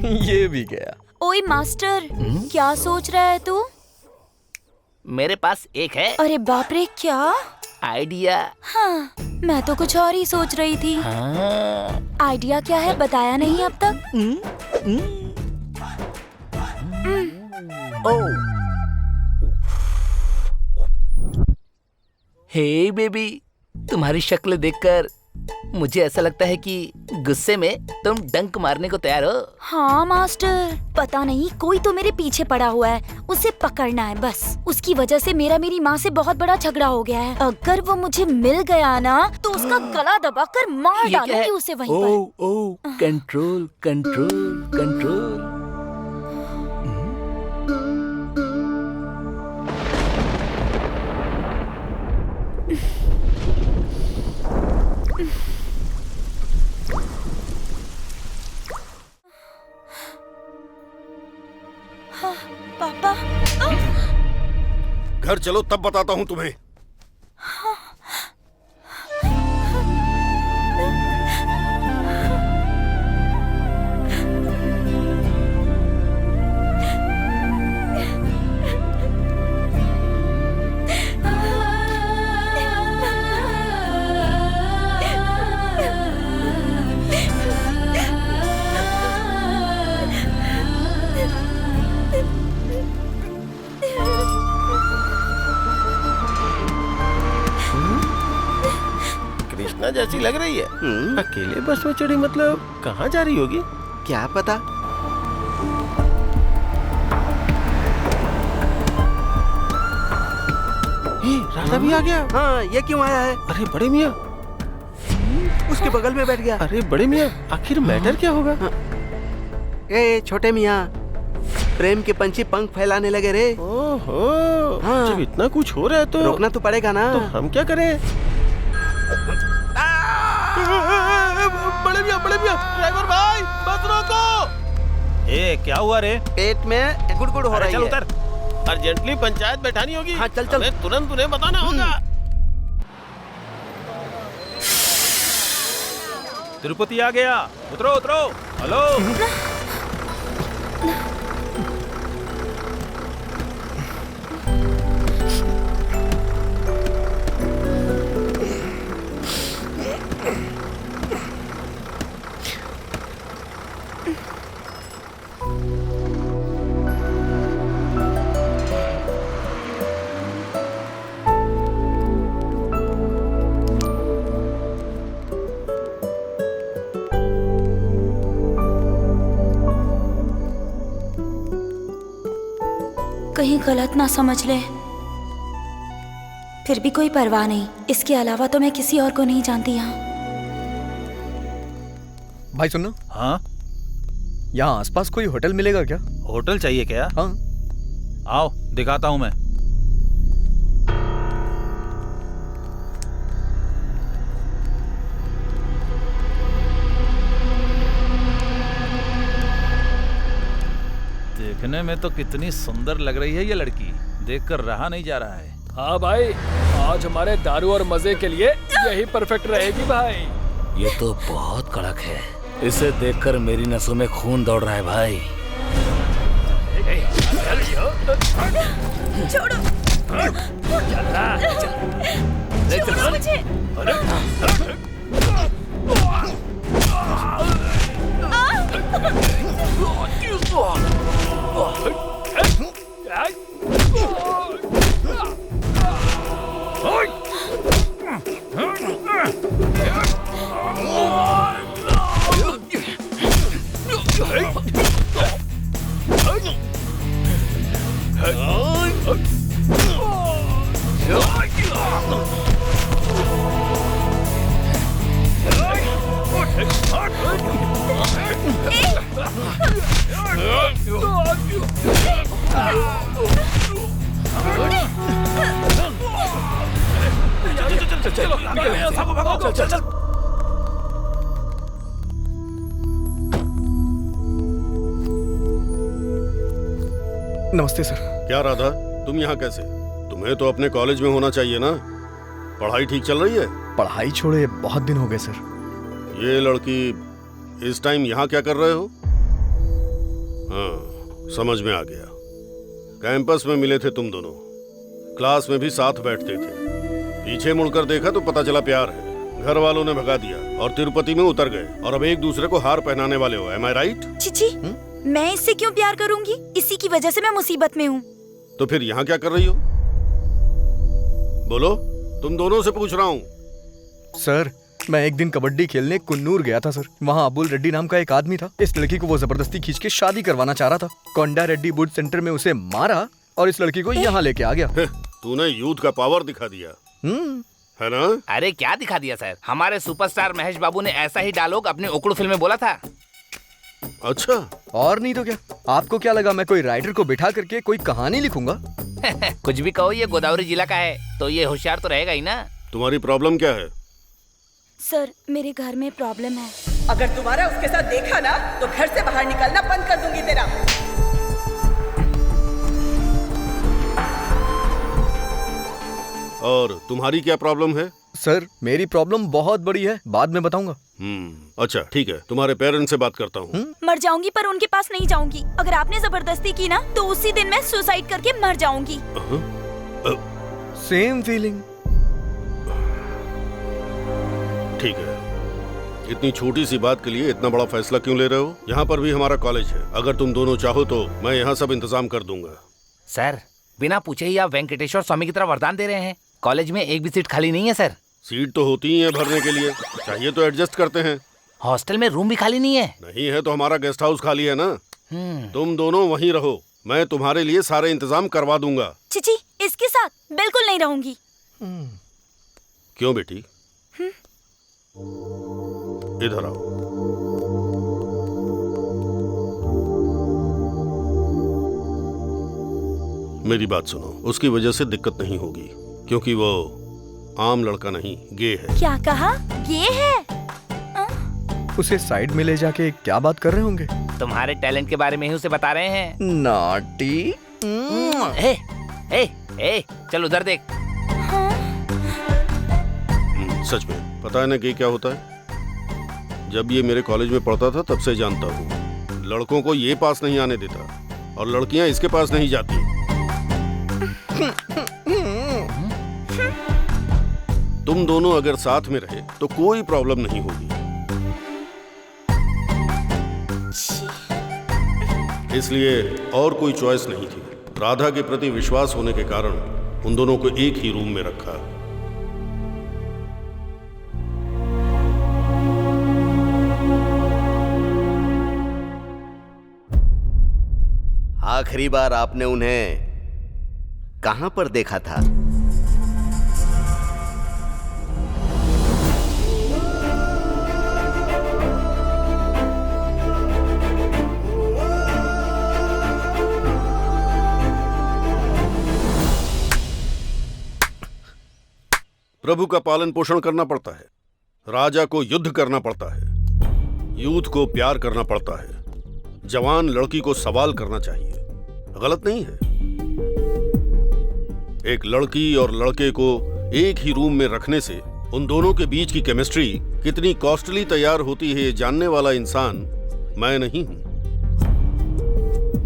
ये भी गया। ओए मास्टर, क्या सोच रहा है तू? मेरे पास एक है। अरे बाप रे, क्या आइडिया? हाँ, मैं तो कुछ और ही सोच रही थी। हाँ। आइडिया क्या है, बताया नहीं अब तक। हे बेबी, तुम्हारी शक्ल देखकर मुझे ऐसा लगता है कि गुस्से में तुम डंक मारने को तैयार हो। हाँ मास्टर, पता नहीं कोई तो मेरे पीछे पड़ा हुआ है, उसे पकड़ना है बस। उसकी वजह से मेरी माँ से बहुत बड़ा झगड़ा हो गया है। अगर वो मुझे मिल गया ना तो उसका गला दबाकर मार डालूंगी उसे वहीं पर। ओ, कंट्रोल कंट्रोल कंट्रोल। हाँ, पापा। घर चलो, तब बताता हूँ तुम्हें। कृष्णा जैसी लग रही है। अकेले बस में चढ़ी, मतलब कहाँ जा रही होगी? क्या पता। राधा भी आ गया। हाँ, ये क्यों आया है? अरे बड़े मियाँ, उसके बगल में बैठ गया। अरे बड़े मियाँ, आखिर मैटर क्या होगा? ए छोटे मियाँ, प्रेम के पंछी पंख फैलाने लगे रे। ओहो, जब इतना कुछ हो रहा है तो रोकना तो पड़ेगा ना। तो हम क्या करें? बड़े मियाँ, ड्राइवर भाई, बस रोको। ए, क्या हुआ रे? पेट में गुड़गुड़ हो रही है। चल उतर। अर्जेंटली पंचायत बैठानी होगी। हाँ, चल। हमें तुरंत उन्हें बताना होगा। तिरुपति आ गया, उतरो उतरो। हेलो। कहीं गलत ना समझ ले। फिर भी कोई परवाह नहीं, इसके अलावा तो मैं किसी और को नहीं जानती यहाँ। भाई सुनो। हाँ, यहाँ आसपास कोई होटल मिलेगा क्या? होटल चाहिए क्या? हाँ। आओ दिखाता हूँ मैं। देखने में तो कितनी सुंदर लग रही है ये लड़की, देखकर रहा नहीं जा रहा है। हाँ भाई, आज हमारे दारू और मजे के लिए यही परफेक्ट रहेगी भाई। ये तो बहुत कड़क है, इसे देखकर मेरी नसों में खून दौड़ रहा है भाई। छोड़ो छोड़ो मुझे। नमस्ते सर। क्या राधा, तुम यहाँ कैसे? तुम्हें तो अपने कॉलेज में होना चाहिए ना। पढ़ाई ठीक चल रही है? पढ़ाई छोड़े बहुत दिन हो गए सर। ये लड़की इस टाइम यहाँ क्या कर रहे हो? हाँ, समझ में आ गया। कैंपस में मिले थे तुम दोनों, क्लास में भी साथ बैठते थे। पीछे मुड़कर देखा तो पता चला प्यार है। घर वालों ने भगा दिया और तिरुपति में उतर गए और अब एक दूसरे को हार पहनाने वाले हो। एम आई राइट? चिची, मैं इससे क्यों प्यार करूंगी? इसी की वजह से मैं मुसीबत में हूँ। तो फिर यहाँ क्या कर रही हो? बोलो, तुम दोनों से पूछ रहा हूँ। सर, मैं एक दिन कबड्डी खेलने कुन्नूर गया था सर। वहाँ अबुल रेड्डी नाम का एक आदमी था। इस लड़की को वो जबरदस्ती खींच के शादी करवाना चाह रहा था। कोंडा रेड्डी बूट सेंटर में उसे मारा और इस लड़की को यहाँ लेके आ गया। तूने यूथ का पावर दिखा दिया, है ना? अरे क्या दिखा दिया सर, हमारे सुपरस्टार महेश बाबू ने ऐसा ही डायलॉग अपने उकड़ू फिल्म में बोला था। अच्छा, और नहीं तो क्या? आपको क्या लगा मैं कोई राइटर को बिठा करके कोई कहानी लिखूंगा? कुछ भी कहो, ये गोदावरी जिला का है तो ये होशियार तो रहेगा ही ना। तुम्हारी प्रॉब्लम क्या है? सर, मेरे घर में प्रॉब्लम है। अगर दोबारा उसके साथ देखा ना तो घर से बाहर निकलना बंद कर दूंगी तेरा। और तुम्हारी क्या प्रॉब्लम है? सर, मेरी प्रॉब्लम बहुत बड़ी है, बाद में बताऊंगा। अच्छा ठीक है, तुम्हारे पेरेंट्स से बात करता हूँ। मर जाऊंगी पर उनके पास नहीं जाऊंगी। अगर आपने जबरदस्ती की ना तो उसी दिन मैं सुसाइड करके मर जाऊंगी। Same feeling. ठीक है, इतनी छोटी सी बात के लिए इतना बड़ा फैसला क्यों ले रहे हो? यहाँ पर भी हमारा कॉलेज है, अगर तुम दोनों चाहो तो मैं यहाँ सब इंतजाम कर दूंगा। सर, बिना पूछे ही आप वेंकटेश्वर स्वामी की तरह वरदान दे रहे हैं। कॉलेज में एक भी सीट खाली नहीं है सर। सीट तो होती ही है भरने के लिए, चाहिए तो एडजस्ट करते हैं। हॉस्टल में रूम भी खाली नहीं है। नहीं है तो हमारा गेस्ट हाउस खाली है ना। तुम दोनों वहीं रहो, मैं तुम्हारे लिए सारे इंतजाम करवा दूंगा। चिची, इसके साथ बिल्कुल नहीं रहूंगी। क्यों बेटी? इधर आओ। मेरी बात सुनो, उसकी वजह से दिक्कत नहीं होगी क्योंकि वो आम लड़का नहीं, गे है। क्या कहा? गे है? उसे साइड में ले जाके क्या बात कर रहे होंगे? तुम्हारे टैलेंट के बारे में ही उसे बता रहे हैं। नॉटी। चल उधर देख। सच में पता है ना कि क्या होता है? जब ये मेरे कॉलेज में पढ़ता था तब से जानता हूँ, लड़कों को ये पास नहीं आने देता और लड़कियां इसके पास नहीं जाती। तुम दोनों अगर साथ में रहे तो कोई प्रॉब्लम नहीं होगी। इसलिए और कोई चॉइस नहीं थी। राधा के प्रति विश्वास होने के कारण उन दोनों को एक ही रूम में रखा। आखिरी बार आपने उन्हें कहाँ पर देखा था? प्रभु का पालन पोषण करना पड़ता है, राजा को युद्ध करना पड़ता है, यूथ को प्यार करना पड़ता है, जवान लड़की को सवाल करना चाहिए। गलत नहीं है। एक लड़की और लड़के को एक ही रूम में रखने से उन दोनों के बीच की केमिस्ट्री कितनी कॉस्टली तैयार होती है, ये जानने वाला इंसान मैं नहीं हूं।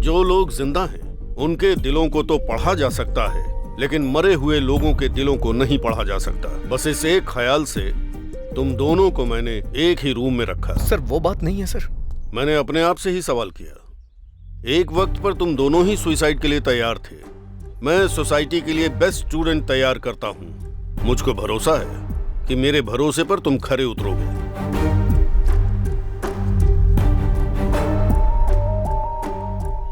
जो लोग जिंदा हैं उनके दिलों को तो पढ़ा जा सकता है, लेकिन मरे हुए लोगों के दिलों को नहीं पढ़ा जा सकता। बस इस एक ख्याल से तुम दोनों को मैंने एक ही रूम में रखा। सर वो बात नहीं है सर। मैंने अपने आप से ही सवाल किया। एक वक्त पर तुम दोनों ही सुसाइड के लिए तैयार थे। मैं सोसाइटी के लिए बेस्ट स्टूडेंट तैयार करता हूं। मुझको भरोसा है कि मेरे भरोसे पर तुम खरे उतरोगे।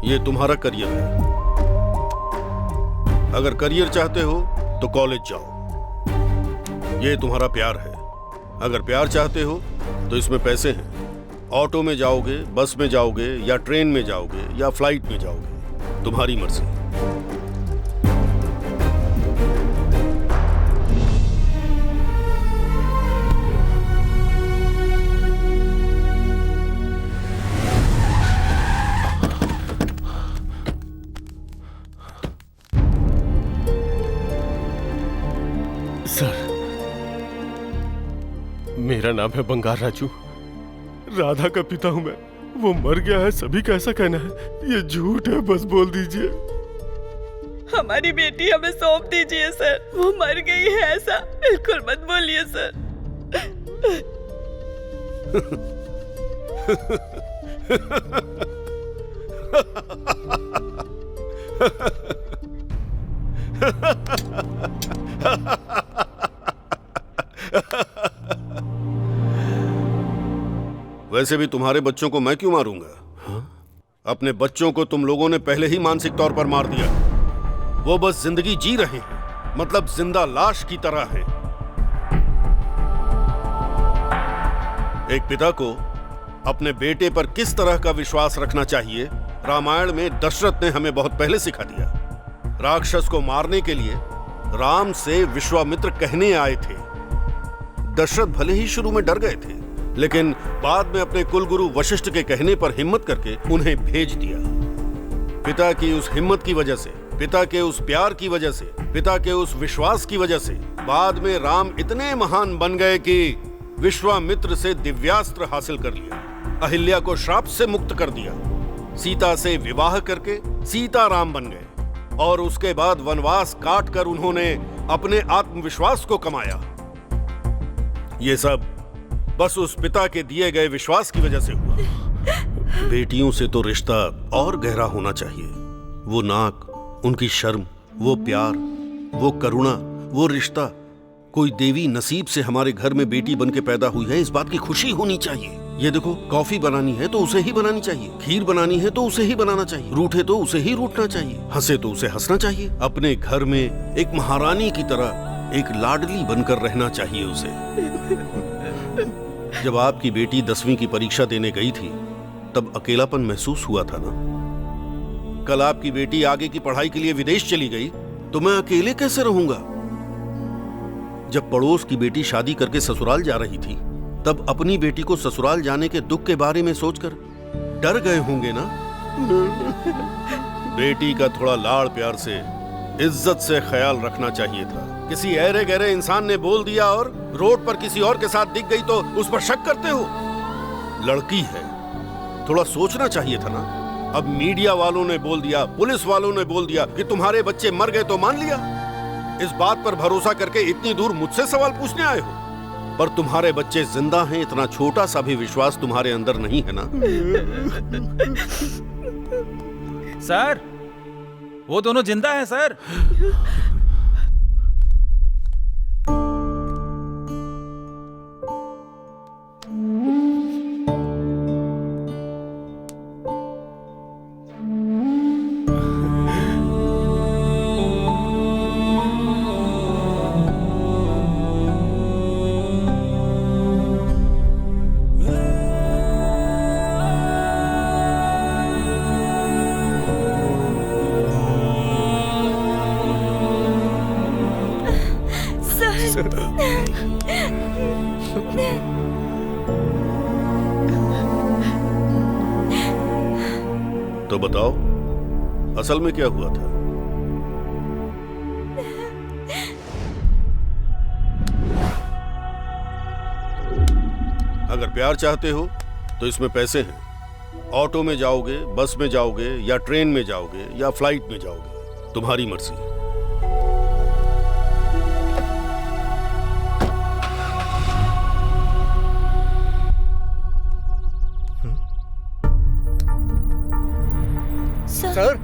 ये तुम्हारा करियर है। अगर करियर चाहते हो तो कॉलेज जाओ। ये तुम्हारा प्यार है। अगर प्यार चाहते हो तो इसमें पैसे हैं। ऑटो में जाओगे, बस में जाओगे, या ट्रेन में जाओगे, या फ्लाइट में जाओगे, तुम्हारी मर्जी। सर, मेरा नाम है बंगार राजू। राधा का पिता हूं मैं। वो मर गया है, सभी का ऐसा कहना है। ये झूठ है, बस बोल दीजिए। हमारी बेटी हमें सौंप दीजिए सर, वो मर गई है ऐसा बिल्कुल मत बोलिए सर। वैसे भी तुम्हारे बच्चों को मैं क्यों मारूंगा? हाँ? अपने बच्चों को तुम लोगों ने पहले ही मानसिक तौर पर मार दिया। वो बस जिंदगी जी रहे हैं, मतलब जिंदा लाश की तरह हैं। एक पिता को अपने बेटे पर किस तरह का विश्वास रखना चाहिए, रामायण में दशरथ ने हमें बहुत पहले सिखा दिया। राक्षस को मारने के लिए राम से विश्वामित्र कहने आए थे। दशरथ भले ही शुरू में डर गए थे, लेकिन बाद में अपने कुलगुरु वशिष्ठ के कहने पर हिम्मत करके उन्हें भेज दिया। पिता की उस हिम्मत की वजह से, पिता के उस प्यार की वजह से, पिता के उस विश्वास की वजह से बाद में राम इतने महान बन गए कि विश्वामित्र से दिव्यास्त्र हासिल कर लिया, अहिल्या को श्राप से मुक्त कर दिया, सीता से विवाह करके सीता राम बन गए, और उसके बाद वनवास काट कर उन्होंने अपने आत्मविश्वास को कमाया। ये सब बस उस पिता के दिए गए विश्वास की वजह से हुआ। बेटियों से तो रिश्ता और गहरा होना चाहिए। वो नाक, उनकी शर्म, वो प्यार, वो करुणा, वो रिश्ता। कोई देवी नसीब से हमारे घर में बेटी बन के पैदा हुई है, इस बात की खुशी होनी चाहिए। ये देखो, कॉफी बनानी है तो उसे ही बनानी चाहिए, खीर बनानी है तो उसे ही बनाना चाहिए, रूठे तो उसे ही रूठना चाहिए, हंसे तो उसे हंसना चाहिए। अपने घर में एक महारानी की तरह एक लाडली बनकर रहना चाहिए उसे। जब आपकी बेटी 10वीं की परीक्षा देने गई थी तब अकेलापन महसूस हुआ था ना? कल आपकी बेटी आगे की पढ़ाई के लिए विदेश चली गई तो मैं अकेले कैसे रहूंगा? जब पड़ोस की बेटी शादी करके ससुराल जा रही थी तब अपनी बेटी को ससुराल जाने के दुख के बारे में सोचकर डर गए होंगे ना? बेटी का थोड़ा लाड़ प्यार से, इज्जत से ख्याल रखना चाहिए था। किसी ऐरे गहरे इंसान ने बोल दिया और रोड पर किसी और के साथ दिख गई तो उस पर शक करते हो? लड़की है, थोड़ा सोचना चाहिए था ना। अब मीडिया वालों ने बोल दिया, पुलिस वालों ने बोल दिया कि तुम्हारे बच्चे मर गए तो मान लिया। इस बात पर भरोसा करके इतनी दूर मुझसे सवाल पूछने आए हो, पर तुम्हारे बच्चे जिंदा हैं, इतना छोटा सा भी विश्वास तुम्हारे अंदर नहीं है ना? सर, वो दोनों जिंदा हैं सर। तो बताओ, असल में क्या हुआ था? अगर प्यार चाहते हो तो इसमें पैसे हैं। ऑटो में जाओगे, बस में जाओगे, या ट्रेन में जाओगे, या फ्लाइट में जाओगे, तुम्हारी मर्जी। सर,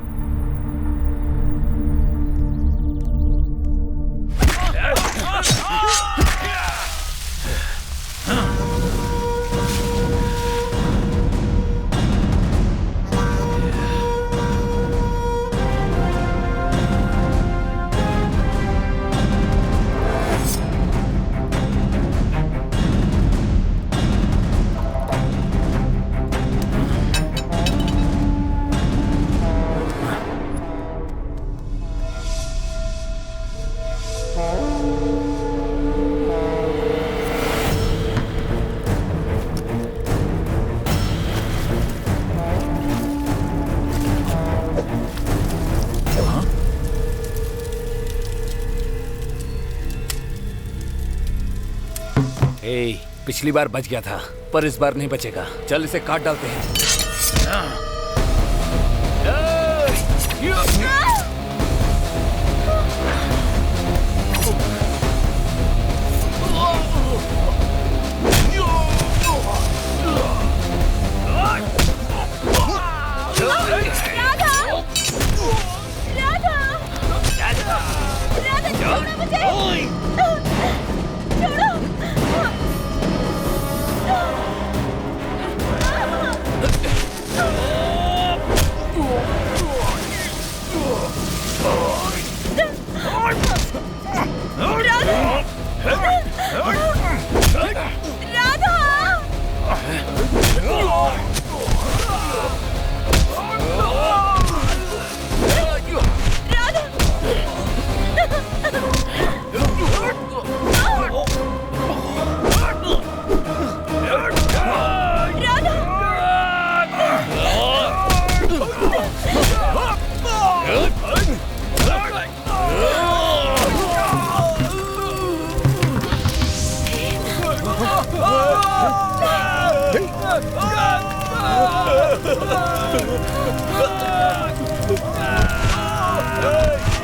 पिछली बार बच गया था, पर इस बार नहीं बचेगा। चल इसे काट डालते हैं।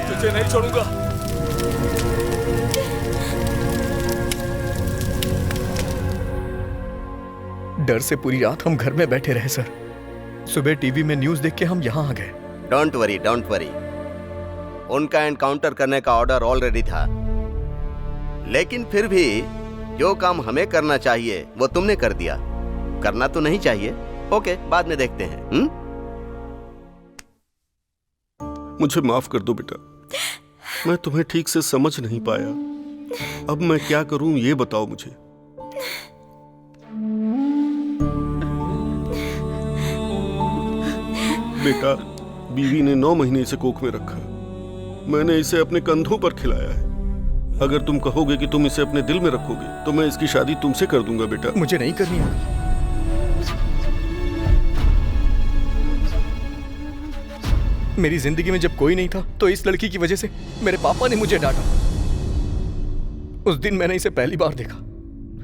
तुझे नहीं छोड़ूंगा। डर से पूरी रात हम घर में बैठे रहे सर। सुबह टीवी में न्यूज़ देख के हम यहाँ आ गए। Don't worry, don't worry. उनका एनकाउंटर करने का ऑर्डर ऑलरेडी था, लेकिन फिर भी जो काम हमें करना चाहिए वो तुमने कर दिया। करना तो नहीं चाहिए। ओके, बाद में देखते हैं। मुझे माफ कर दो बेटा, मैं तुम्हें ठीक से समझ नहीं पाया। अब मैं क्या करूं ये बताओ मुझे। बेटा, बीवी ने 9 महीने इसे कोख में रखा। मैंने इसे अपने कंधों पर खिलाया है। अगर तुम कहोगे कि तुम इसे अपने दिल में रखोगे तो मैं इसकी शादी तुमसे कर दूंगा बेटा। मुझे नहीं करनी है। मेरी जिंदगी में जब कोई नहीं था तो इस लड़की की वजह से मेरे पापा ने मुझे डांटा। उस दिन मैंने इसे पहली बार देखा,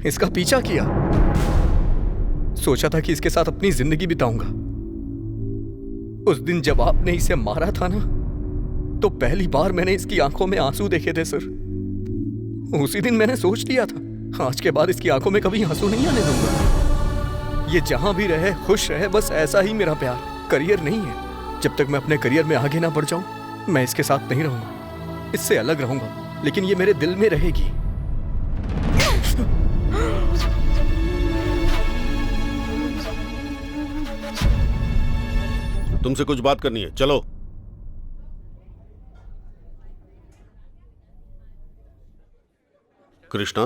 इसका पीछा किया, सोचा था कि इसके साथ अपनी जिंदगी बिताऊंगा। उस दिन जब आपने इसे मारा था ना, तो पहली बार मैंने इसकी आंखों में आंसू देखे थे सर। उसी दिन मैंने सोच लिया था, आज के बाद इसकी आंखों में कभी आंसू नहीं आने दूंगा। ये जहां भी रहे खुश रहे, बस ऐसा ही मेरा प्यार। करियर नहीं है। जब तक मैं अपने करियर में आगे ना बढ़ जाऊं, मैं इसके साथ नहीं रहूंगा, इससे अलग रहूंगा, लेकिन ये मेरे दिल में रहेगी। तुमसे कुछ बात करनी है, चलो। कृष्णा,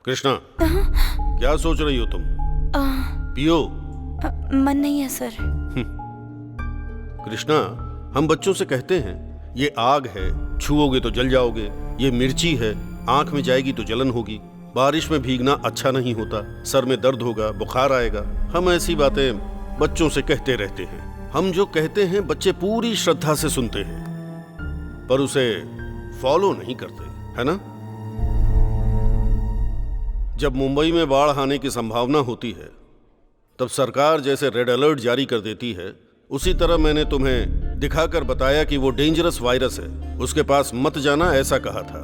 कृष्णा, क्या सोच रही हो तुम? पियो। मन नहीं है सर। कृष्णा, हम बच्चों से कहते हैं ये आग है, छुओगे तो जल जाओगे। ये मिर्ची है, आंख में जाएगी तो जलन होगी, बारिश में भीगना अच्छा नहीं होता, सर में दर्द होगा, बुखार आएगा। हम ऐसी बातें बच्चों से कहते रहते हैं। हम जो कहते हैं बच्चे पूरी श्रद्धा से सुनते हैं, पर उसे फॉलो नहीं करते, है ना? जब मुंबई में बाढ़ आने की संभावना होती है तब सरकार जैसे रेड अलर्ट जारी कर देती है, उसी तरह मैंने तुम्हें दिखाकर बताया कि वो डेंजरस वायरस है, उसके पास मत जाना, ऐसा कहा था।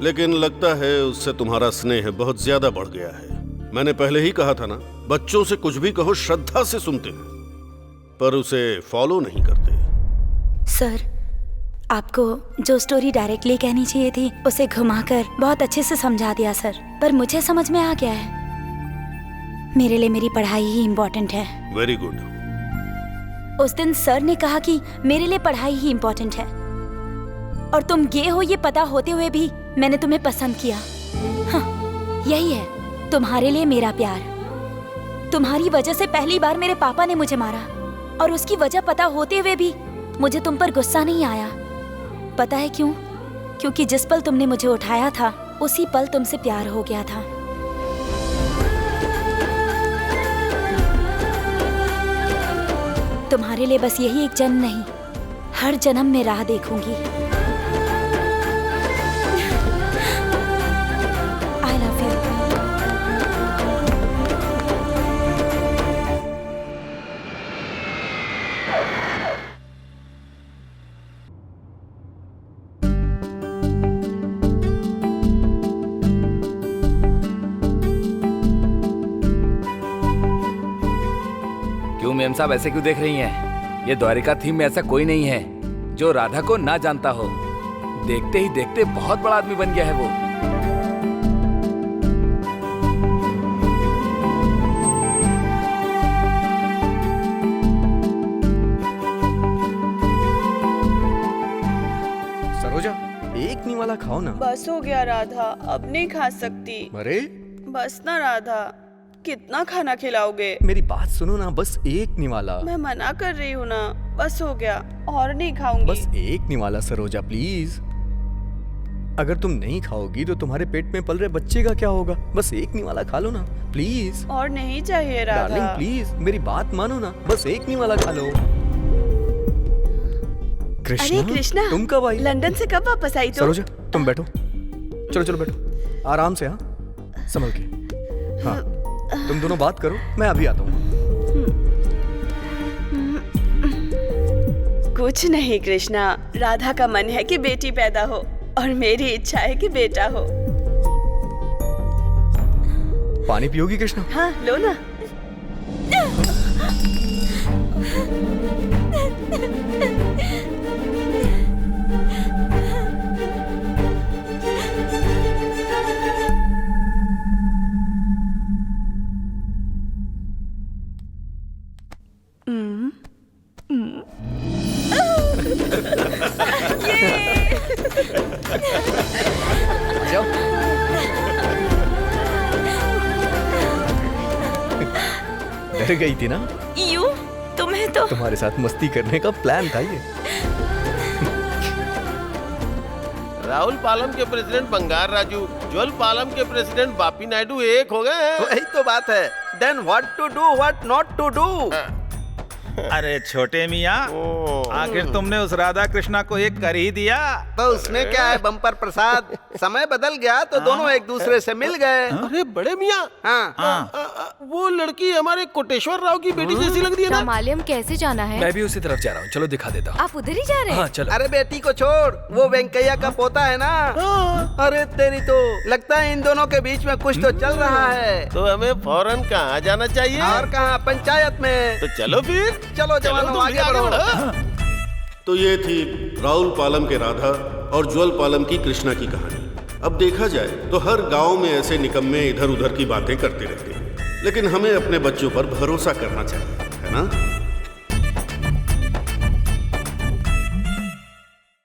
लेकिन लगता है उससे तुम्हारा स्नेह बहुत ज्यादा बढ़ गया है। मैंने पहले ही कहा था ना, बच्चों से कुछ भी कहो श्रद्धा से सुनते हैं, पर उसे फॉलो नहीं करते। सर, आपको जो स्टोरी डायरेक्टली कहनी चाहिए थी उसे घुमाकर बहुत अच्छे से समझा दिया सर, पर मुझे समझ में आ गया है। मेरे लिए मेरी पढ़ाई ही इम्पोर्टेंट है। Very good. उस दिन सर ने कहा कि मेरे लिए पढ़ाई ही इम्पोर्टेंट है, और तुम गे हो ये पता होते हुए भी मैंने तुम्हें पसंद किया। हाँ, यही है तुम्हारे लिए मेरा प्यार। तुम्हारी वजह से पहली बार मेरे पापा ने मुझे मारा, और उसकी वजह पता होते हुए भी मुझे तुम पर गुस्सा नहीं आया। पता है क्यों? क्योंकि जिस पल तुमने मुझे उठाया था उसी पल तुमसे प्यार हो गया था। तुम्हारे लिए बस यही एक जन्म नहीं, हर जन्म में राह देखूंगी। I love you. क्यों मेम साहब ऐसे क्यों देख रही हैं? ये द्वारिका थीम में ऐसा कोई नहीं है जो राधा को ना जानता हो। देखते ही देखते बहुत बड़ा आदमी बन गया है वो। सरोजा, एक निवाला खाओ ना। बस हो गया राधा, अब नहीं खा सकती। अरे बस ना राधा, कितना खाना खिलाओगे? मेरी बात सुनो ना, बस एक निवाला। मैं मना कर रही हूँ ना, बस हो गया, और नहीं खाऊंगी। बस एक निवाला सरोजा, प्लीज। अगर तुम नहीं खाओगी तो तुम्हारे पेट में पल रहे बच्चे का क्या होगा? बस एक निवाला खा लो ना, प्लीज। और नहीं चाहिए राधा। डार्लिंग प्लीज, मेरी बात मानो ना, बस एक निवाला खा लो। कृष्णा, अरे कृष्णा, तुम कब आई? लंदन से कब वापस आई? तो सरोजा तुम बैठो, चलो चलो बैठो, आराम से। हाँ, संभल के। हाँ, तुम दोनों बात करो, मैं अभी आता हूँ। कुछ नहीं कृष्णा, राधा का मन है कि बेटी पैदा हो और मेरी इच्छा है कि बेटा हो। पानी पियोगी कृष्णा? हाँ, लो ना। डर गई थी ना? यूं? तुम्हें तो तुम्हारे साथ मस्ती करने का प्लान था ये। राहुल पालम के प्रेसिडेंट बंगार राजू, ज्वल पालम के प्रेसिडेंट बापी नायडू एक हो गए हैं। वही तो बात है। Then what to do, what not to do. अरे छोटे मियाँ, आखिर तुमने उस राधा कृष्णा को एक कर ही दिया। तो उसमें क्या है बम्पर प्रसाद, समय बदल गया तो दोनों एक दूसरे से मिल गए। अरे बड़े मियाँ, वो लड़की हमारे कोटेश्वर राव की बेटी जैसी लग रही है ना? रामालयम कैसे जाना है? मैं भी उसी तरफ जा रहा हूँ, चलो दिखा देता हूँ। आप उधर ही जा रहे हैं? हाँ चलो। अरे बेटी को छोड़, वो वेंकैया का पोता है ना। अरे तेरी तो लगता है इन दोनों के बीच में कुछ तो चल रहा है। तो हमें फौरन कहाँ जाना चाहिए? और कहाँ, पंचायत में। तो चलो फिर। चलो जवानों, आगे बढ़ो। तो ये थी राहुल पालम के राधा और ज्वल पालम की कृष्णा की कहानी। अब देखा जाए तो हर गांव में ऐसे निकम्मे इधर उधर की बातें करते रहते हैं, लेकिन हमें अपने बच्चों पर भरोसा करना चाहिए, है ना?